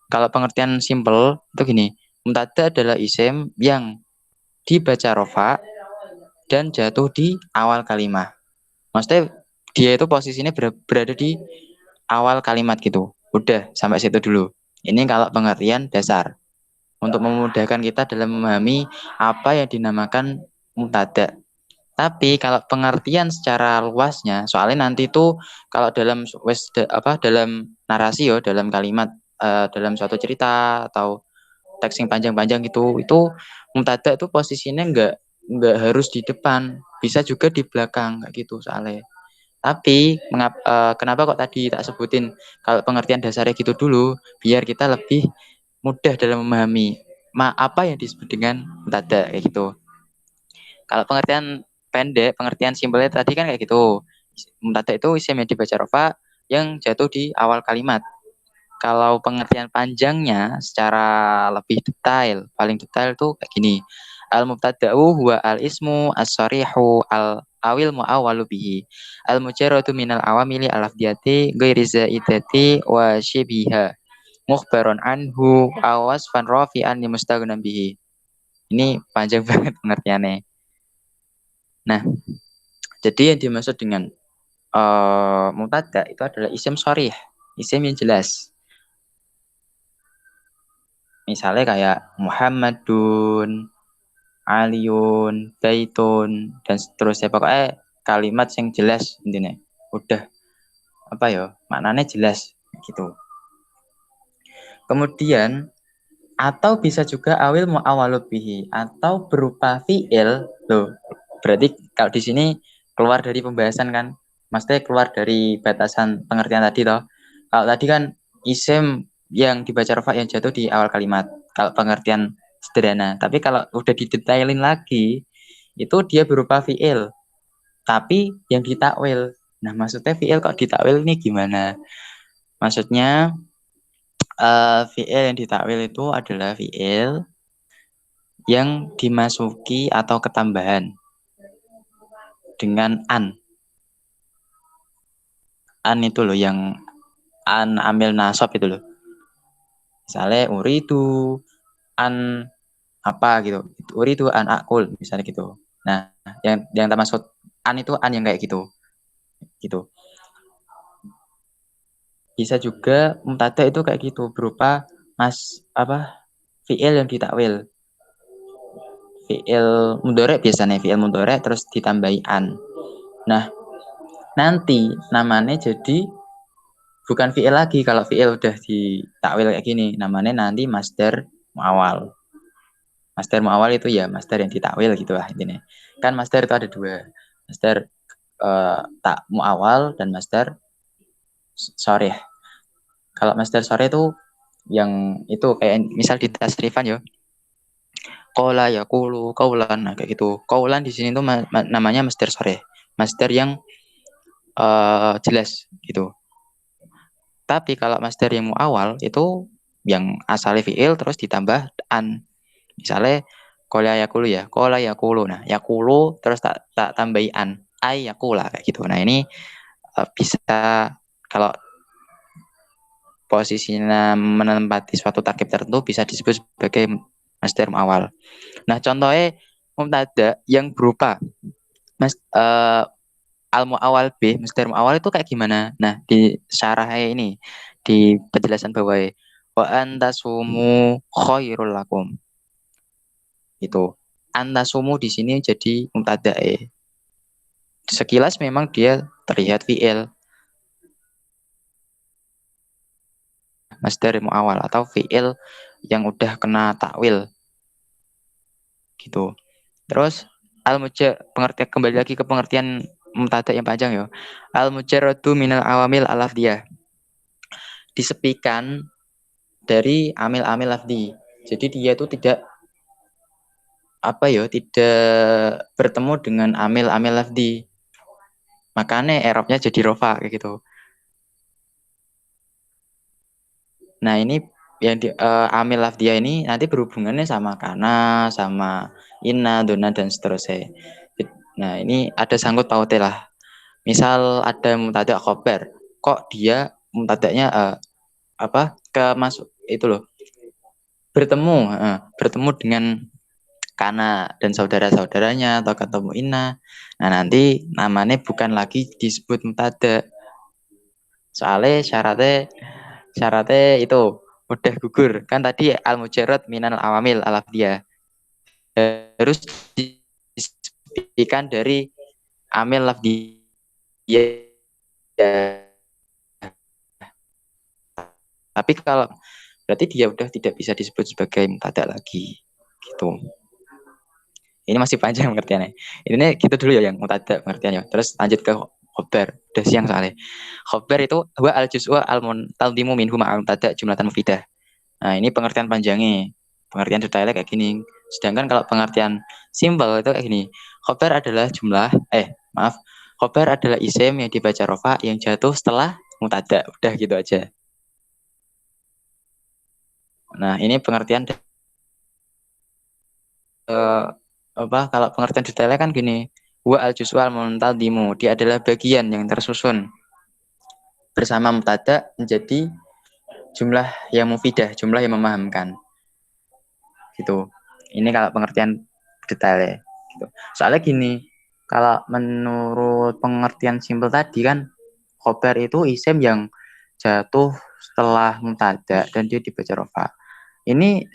kalau pengertian simple itu gini, mubtada adalah isim yang dibaca rofa dan jatuh di awal kalimat. Maksudnya dia itu posisinya berada di awal kalimat gitu. Udah, sampai situ dulu. Ini kalau pengertian dasar. Untuk memudahkan kita dalam memahami apa yang dinamakan mubtada. Tapi kalau pengertian secara luasnya, soalnya nanti itu kalau dalam dalam narasi dalam kalimat, dalam suatu cerita atau teks yang panjang-panjang itu mubtada itu posisinya nggak harus di depan, bisa juga di belakang kayak gitu soalnya. Tapi kenapa kok tadi tak sebutin kalau pengertian dasarnya gitu dulu, biar kita lebih mudah dalam memahami apa yang disebut dengan mubtada kayak gitu. Kalau pengertian pendek, pengertian simpelnya tadi kan kayak gitu. Mubtada itu isim yang dibaca rofa yang jatuh di awal kalimat. Kalau pengertian panjangnya secara lebih detail, paling detail tuh kayak gini. Al-mubtada'u huwa al-ismu as-sarihu al-awil mu'awwalu bihi. Al-mujarradu minal awamili al-afdiyati ghairi zaidati wa syibiha. Mukhbaron anhu awasfan rafi'an li mustaghnan bihi. Ini panjang banget pengertiannya. Nah, jadi yang dimaksud dengan mubtada itu adalah isim sharih, isim yang jelas. Misalnya kayak Muhammadun, Aliun, Baitun, dan seterusnya. Pokoknya kalimat yang jelas intinya. Udah maknanya jelas gitu. Kemudian atau bisa juga awil mu'awwalu bihi atau berupa fi'il. Loh, berarti kalau di sini keluar dari pembahasan kan, maksudnya keluar dari batasan pengertian tadi toh. Kalau tadi kan isim yang dibaca rafa yang jatuh di awal kalimat, kalau pengertian sederhana. Tapi kalau udah didetailin lagi, itu dia berupa fi'il, tapi yang ditakwil. Nah, maksudnya fi'il kok ditakwil ini gimana? Maksudnya fi'il yang ditakwil itu adalah fi'il yang dimasuki atau ketambahan dengan an. An itu loh yang an amil nasab itu loh. Misalnya uridu an apa gitu. Uridu an akul misalnya gitu. Nah, yang termasuk an itu an yang kayak gitu. Gitu. Bisa juga mubtada itu kayak gitu berupa fi'il yang ditakwil. Fi'il mudhari biasanya fi'il mudhari terus ditambahi an. Nah, nanti namanya jadi bukan fi'il lagi. Kalau fi'il udah ditakwil kayak gini, namanya nanti masdar mu'awwal. Masdar mu'awwal itu ya masdar yang ditakwil gitu lah intinya. Kan masdar itu ada dua. Masdar tak mu'awwal dan masdar sharih. Kalau masdar sharih itu yang itu kayak misal di tasrifan ya. Qala yaqulu qaulan, nah kayak gitu. Qaulan di sini tuh namanya masdar sharih. Masdar yang jelas gitu. Tapi kalau masdar yang mu'awwal itu yang asalnya fi'il terus ditambah an. Misalnya qala yaqulu ya, qala yaqulu. Nah, yaqulu terus tak tambahi an. Ay yaqula kayak gitu. Nah, ini bisa kalau posisinya menempati suatu takkib tertentu bisa disebut sebagai masdar mu'awwal. Nah, contohnya mubtada yang berupa al-mu'awwal B, masdar mu'awwal itu kayak gimana? Nah, di syarahnya ini, di penjelasan bawah, wa antasumu khairul lakum. Itu. Antasumu di sini jadi mubtada. Sekilas memang dia terlihat fi'il. Masdar mu'awwal atau fi'il yang udah kena takwil. Gitu. Terus pengertian kembali lagi ke pengertian mubtada yang panjang ya. Al-mujarradu minal awamil al-lafdiyah. Disepikan dari amil-amil lafdi. Jadi dia itu tidak bertemu dengan amil-amil lafdi. Makanya i'rabnya jadi rofa kayak gitu. Nah, ini yang amil lafdiyah ini nanti berhubungannya sama kana, sama inna, dona dan seterusnya. Nah, ini ada sangkut pautnya lah. Misal ada mubtada khobar, kok dia mubtadanya itu loh, bertemu dengan kana dan saudara-saudaranya atau ketemu inna. Nah, nanti namanya bukan lagi disebut mubtada. Soalnya syaratnya itu udah gugur. Kan tadi al-mujarrad minal awamil al-lafdiyah. Harus disebutkan dari amil lafdiyah. Tapi kalau berarti dia udah tidak bisa disebut sebagai mubtada lagi. Gitu. Ini masih panjang pengertiannya. Ini kita dulu ya yang mubtada pengertiannya. Terus lanjut ke khobar. Udah siang soalnya. Khobar itu huwa al-juz'u al-muntazimu minhu ma'al mubtada jumlatan mufidah. Nah, ini pengertian panjangnya. Pengertian detailnya kayak gini. Sedangkan kalau pengertian simpel itu kayak gini. Khobar adalah khobar adalah isim yang dibaca rofa yang jatuh setelah mubtada. Udah gitu aja. Nah, ini pengertian kalau pengertian detailnya kan gini. Wa al-juz'u al-muntazimu, dia adalah bagian yang tersusun bersama mubtada menjadi jumlah yang mufidah, jumlah yang memahamkan. Gitu. Ini kalau pengertian detailnya gitu. Soalnya gini, kalau menurut pengertian simpel tadi kan khobar itu isim yang jatuh setelah mubtada dan dia dibaca rofa. Ini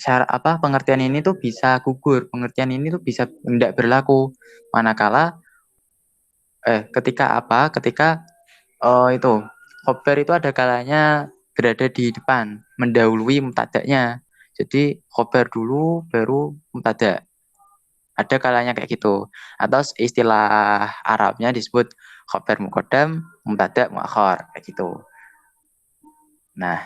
pengertian ini tuh bisa gugur, pengertian ini tuh bisa tidak berlaku manakala ketika itu khobar itu ada kalanya berada di depan, mendahului mubtadanya. Jadi khobar dulu baru mubtada. Ada kalanya kayak gitu. Atau istilah Arabnya disebut khobar muqaddam, mubtada muakhar kayak gitu. Nah,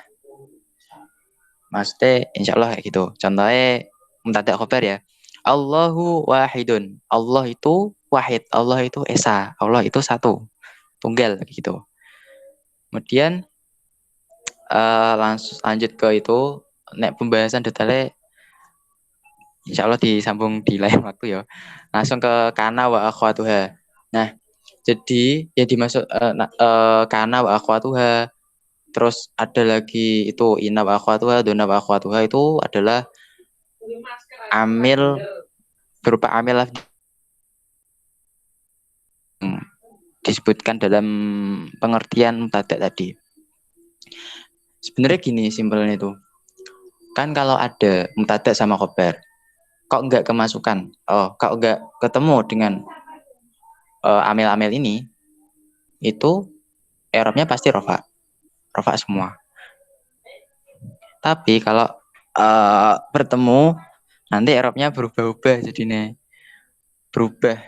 maksudnya insyaallah kayak gitu. Contohnya mubtada khobar ya. Allahu wahidun. Allah itu wahid. Allah itu esa. Allah itu satu. Tunggal gitu. Kemudian langsung lanjut ke itu. Nek pembahasan detailnya insyaallah disambung di lain waktu ya. Langsung ke kana wa akhwatuha. Nah, jadi yang dimaksud kana wa akhwatuha. Terus ada lagi itu inna wa akhwatuha, dona wa akhwatuha itu adalah amil berupa amil disebutkan dalam pengertian mubtada tadi. Sebenarnya gini simpelnya itu. Kan kalau ada mubtada sama khobar, kok enggak kemasukan? Kok enggak ketemu dengan amil-amil ini, itu i'rabnya pasti rofa. Rofa semua. Tapi kalau bertemu, nanti i'rabnya berubah-ubah jadinya. Berubah.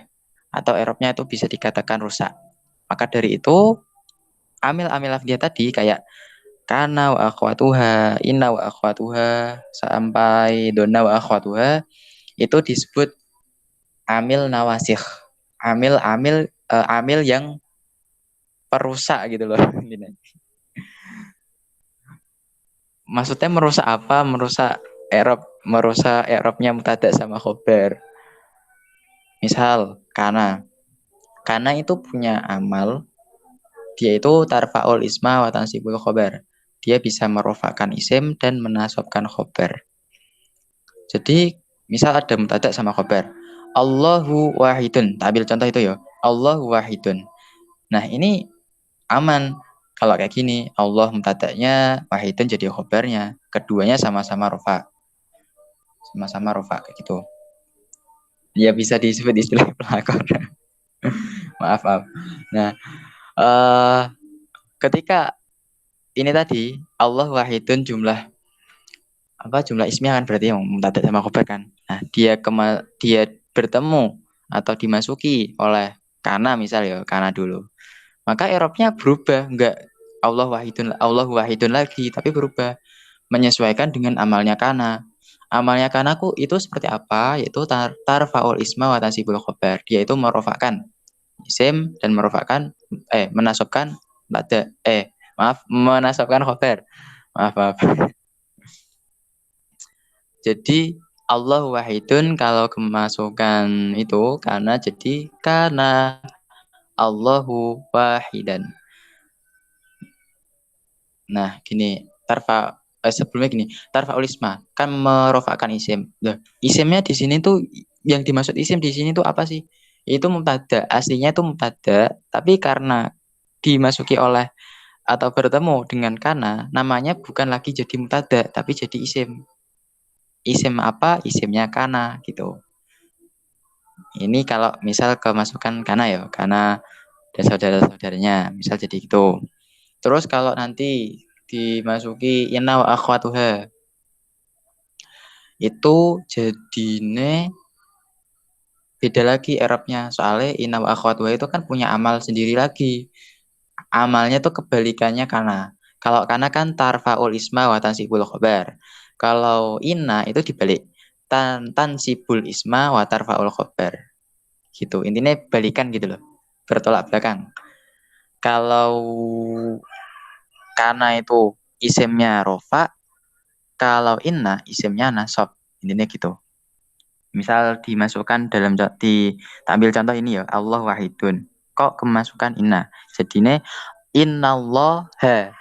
Atau i'rabnya itu bisa dikatakan rusak. Maka dari itu, amil-amil lafdiyah tadi kayak kana wa akhwatuha, inna wa akhwatuha, sampai donna wa akhwatuha, itu disebut amil nawasikh. Amil yang perusak gitu loh. Maksudnya merusak apa? Merusak i'rabnya mubtada sama khobar. Misal kana itu punya amal, dia itu tarfa'ul isma wa tansibul khobar. Dia bisa merofakkan isim dan menasabkan khobar. Jadi misal ada mubtada sama khobar, Allahu wahidun. Tak ambil contoh itu ya. Allahu wahidun. Nah, ini aman. Kalau kayak gini, Allah mubtadanya, wahidun jadi khobarnya. Keduanya sama-sama rofa. Sama-sama rofa kayak gitu. Ya bisa disebut istilah pelakor. maaf. Nah, ketika ini tadi Allah wahidun jumlah ismiyah kan berarti yang mubtada sama khobar kan. Nah, dia bertemu atau dimasuki oleh kana misal ya, kana dulu. Maka i'rabnya berubah, enggak Allah wahidun lagi, tapi berubah menyesuaikan dengan amalnya kana. Amalnya kanaku itu seperti apa? Yaitu tarfa'ul isma wa tansibul khobar. Dia itu merofakkan isim dan menasabkan khobar. Maaf. Jadi Allah wahidun kalau kemasukan itu karena jadi karena Allahu wahidan. Nah, gini, sebelumnya gini, tarfaul isma kan merofakkan isim. Loh, isimnya di sini tuh yang dimaksud isim di sini tuh apa sih? Itu mubtada, aslinya itu mubtada, tapi karena dimasuki oleh atau bertemu dengan kana, namanya bukan lagi jadi mubtada, tapi jadi isim. Isim apa? Isimnya kana gitu. Ini kalau misal kemasukan kana ya, kana dan saudara-saudaranya, misal jadi gitu. Terus kalau nanti dimasuki inna wa akhwatuha itu jadine beda lagi Arabnya. Soalnya inna wa akhwatuha itu kan punya amal sendiri lagi. Amalnya tuh kebalikannya kana. Kalau kana kan tarfaul isma wa tansibul khobar. Kalau inna itu dibalik. Tansibul isma wa tarfaul khobar. Gitu. Intinya balikan gitu loh. Bertolak belakang. Kalau kana itu isimnya rofa, kalau inna isimnya nasab. Intinya gitu. Misal dimasukkan dalam diambil contoh ini ya, Allah wahidun. Kok kemasukan inna? Jadinya innallaha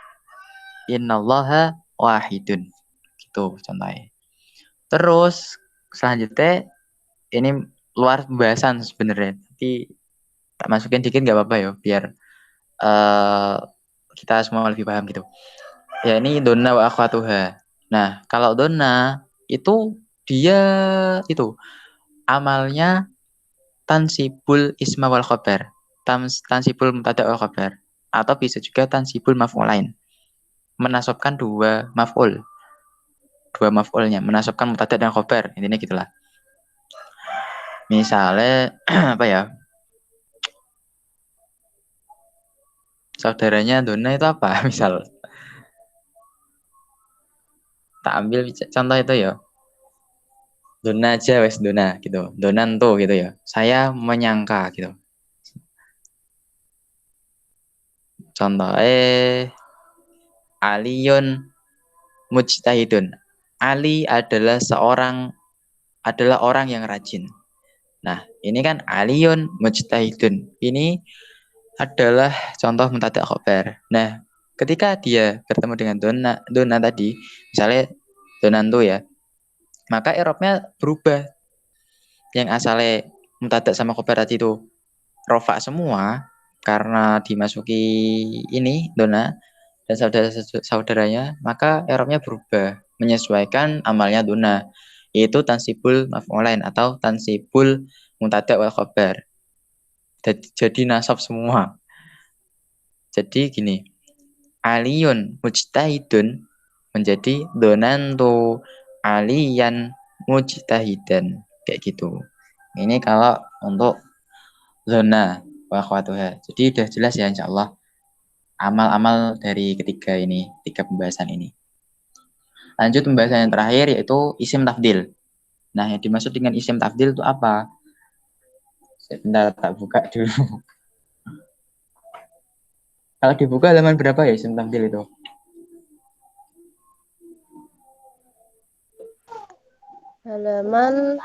wahidun. Gitu contohnya. Terus selanjutnya ini luar pembahasan sebenarnya. Tapi tak masukin dikit nggak apa-apa ya, biar kita semua lebih paham gitu. Ya ini donna wa akhwatuha. Nah, kalau donna itu dia itu amalnya tansibul isma wal khobar. Tansibul mubtada wal khobar. Atau bisa juga tansibul maf'ulain. Menasabkan dua maf'ul. Dua maf'ulnya. Menasabkan mubtada dan khobar. Intinya gitulah. Misalnya, apa ya? Saudaranya donna itu apa? Misal. Tak ambil contoh itu ya. Dona aja wes dona gitu. Donanto gitu ya. Saya menyangka gitu. Contoh Aliyun mujtahidun. Ali adalah orang yang rajin. Nah, ini kan Aliyun mujtahidun. Ini adalah contoh mubtada khobar. Nah, ketika dia bertemu dengan dona tadi, misalnya donanto ya, maka i'rabnya berubah. Yang asalnya mubtada sama khobar tadi itu rofa semua karena dimasuki ini dona dan saudara-saudaranya, maka i'rabnya berubah menyesuaikan amalnya dona, yaitu tansibul maf'ulain atau tansibul mubtada wal khobar. Jadi nasab semua. Jadi gini, aliyun mujtahidun menjadi donantu aliyan mujtahidan, kayak gitu. Ini kalau untuk zona wa akhwatuha. Jadi udah jelas ya insyaallah amal-amal dari ketiga pembahasan ini. Lanjut pembahasan yang terakhir yaitu isim tafdil. Nah, yang dimaksud dengan isim tafdil itu apa? Sebentar tak buka dulu. Kalau dibuka halaman berapa ya isim tafdil itu? Halaman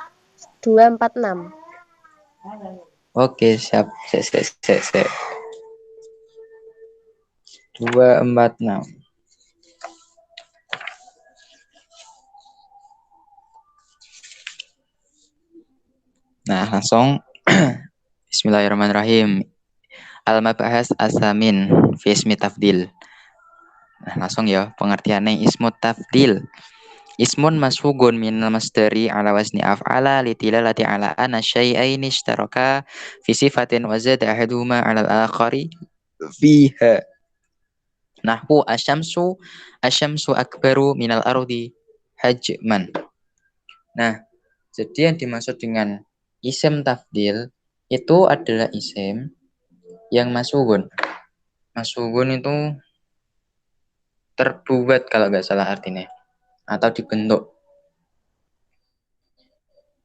246. Oke, siap. Sek. 246. Nah, langsung Bismillahirrahmanirrahim. Al-mabahas asamin fi ismi tafdil. Nah, langsung ya pengertiannya ismu tafdil. Ismun masfugun minal masdari ala wazni af'ala litilalati ala anna syai'aini ishtaraka fi sifatin wa zada ahaduhuma ala al-akhari fiha. Nahwu asyamsu akbaru minal ardi hajman. Nah, jadi yang dimaksud dengan isim tafdil itu adalah isim yang masfugun. Masfugun itu terbuat kalau nggak salah artinya atau dibentuk.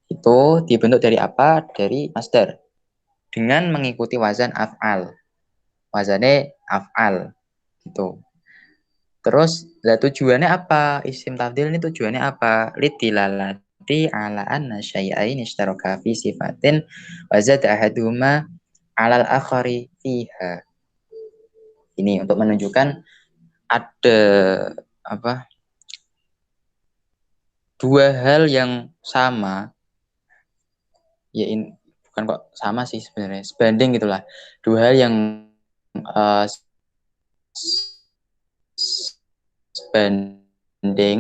Itu dibentuk dari apa? Dari masdar. Dengan mengikuti wazan af'al. Wazannya af'al gitu. Terus tujuannya apa? Isim tafdil ini tujuannya apa? Litilalati ala anna syai'ain ishtaraka fi sifatin wa zada ahaduhuma 'alal akhari fiha. Ini untuk menunjukkan ada apa? Dua hal yang sama, ya bukan kok sama sih sebenarnya, sebanding gitulah. Dua hal yang sebanding,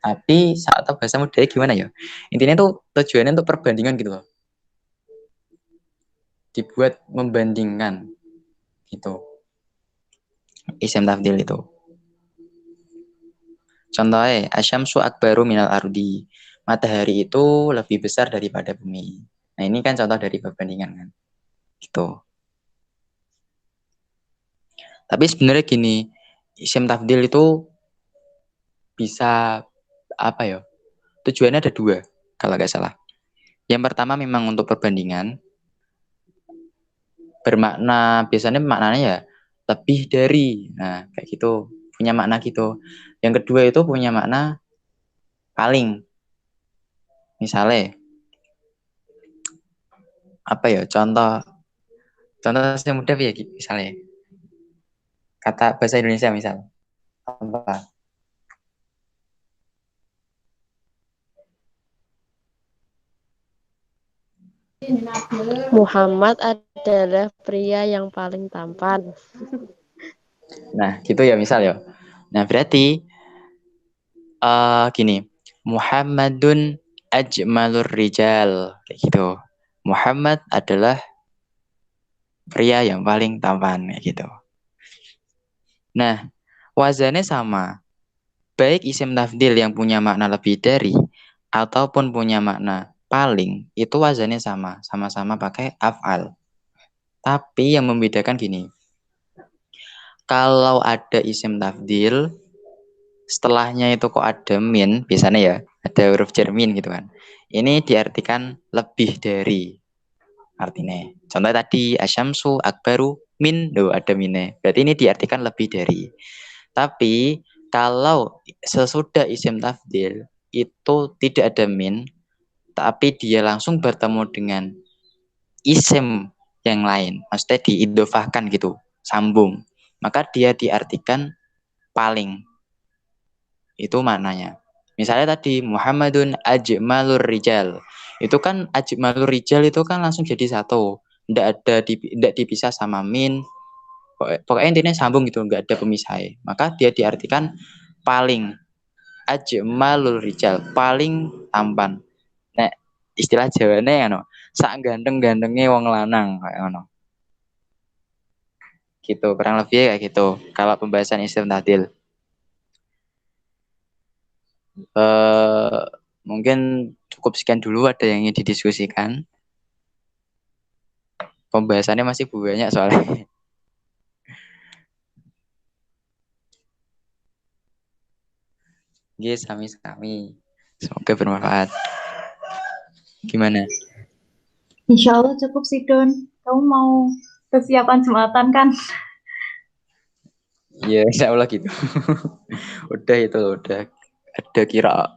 tapi saat bahasa mudanya gimana ya? Intinya tuh tujuannya untuk perbandingan gitu loh. Dibuat membandingkan gitu. Isim tafdil itu. Contohnya, asyamsu akbaru minal ardi. Matahari itu lebih besar daripada bumi. Nah, ini kan contoh dari perbandingan kan. Gitu. Tapi sebenarnya gini, isim tafdil itu bisa apa ya? Tujuannya ada dua, kalau nggak salah. Yang pertama memang untuk perbandingan. Bermakna, biasanya maknanya ya lebih dari. Nah, kayak gitu. Punya makna gitu. Yang kedua itu punya makna paling. Misalnya, apa ya, contoh yang mudah ya, misalnya. Kata bahasa Indonesia misal. Apa? Muhammad adalah pria yang paling tampan. Nah, gitu ya misal ya. Nah, berarti gini, Muhammadun ajmalur rijal, kayak gitu. Muhammad adalah pria yang paling tampan, kayak gitu. Nah, wazannya sama. Baik isim tafdil yang punya makna lebih dari ataupun punya makna paling, itu wazannya sama. Sama-sama pakai af'al. Tapi yang membedakan gini. Kalau ada isim tafdil, setelahnya itu kok ada min, biasanya ya, ada huruf jar min gitu kan. Ini diartikan lebih dari artinya. Contoh tadi, asyamsu akbaru min, ada minnya. Berarti ini diartikan lebih dari. Tapi kalau sesudah isim tafdil itu tidak ada min, tapi dia langsung bertemu dengan isim yang lain, maksudnya diidofahkan gitu, sambung, maka dia diartikan paling. Itu maknanya. Misalnya tadi Muhammadun ajmalur rijal. Itu kan ajmalur rijal itu kan langsung jadi satu. Tidak dipisah sama min. Pokoknya intinya sambung gitu, enggak ada pemisah. Maka dia diartikan paling. Ajmalul rijal, paling tampan. Nah, istilah Jawane ya no, sak ganteng-gantenge wong lanang kayak ngono. Gitu, kurang lebih kayak gitu. Kalau pembahasan isim tafdil. Mungkin cukup sekian dulu, ada yang ingin didiskusikan. Pembahasannya masih banyak soalnya. Yes, kami. Semoga bermanfaat. Gimana? Insya Allah cukup sih, Don. Kamu mau persiapan Jumatan kan? Ya, insya Allah gitu. Udah itu, udah ada kira.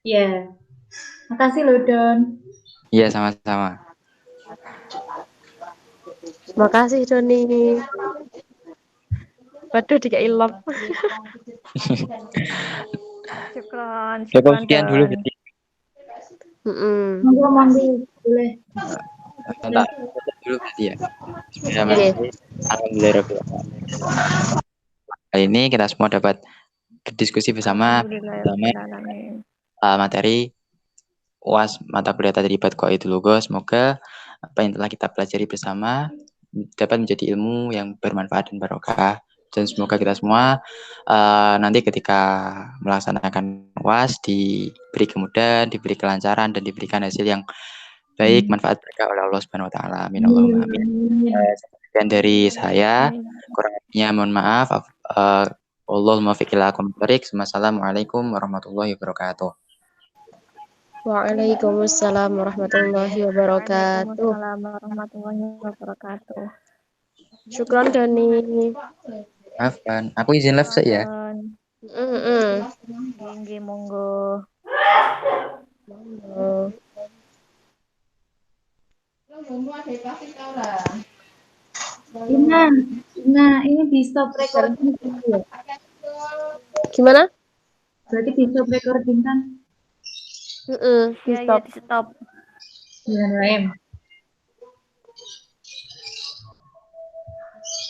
Iya. Makasih loh, Don. Iya, sama-sama. Makasih Doni. Waduh, dikai love. Syukran, Cukup syukran, sekian dulu Don. berarti. Monggo, boleh. Tak dulu berarti ya. Bismillahirrahmanirrahim. Alhamdulillahirrahmanirrahim. Kali ini kita semua dapat berdiskusi bersama Alhamdulillahirrahmanirrahim. materi UAS mata kuliah Tadribat Qaidul Lugha. Semoga apa yang telah kita pelajari bersama dapat menjadi ilmu yang bermanfaat dan barokah. Dan semoga kita semua nanti ketika melaksanakan UAS diberi kemudahan, diberi kelancaran, dan diberikan hasil yang baik, manfaat berkah oleh Allah Subhanahu wa taala. Amin Allahumma amin. Sekian dari saya, kurang lebihnya mohon maaf. Allahumma fiqilakum barik. Wassalamualaikum warahmatullahi wabarakatuh. Waalaikumsalam warahmatullahi wabarakatuh. Waalaikumsalam warahmatullahi wabarakatuh. Syukron Dani. Afwan, aku izin live sih ya. Nggih, monggo. Ina, ini di stop recording dulu ya? Gimana? Berarti di stop recording kan? Di Ya, stop. di stop. Gimana, Em?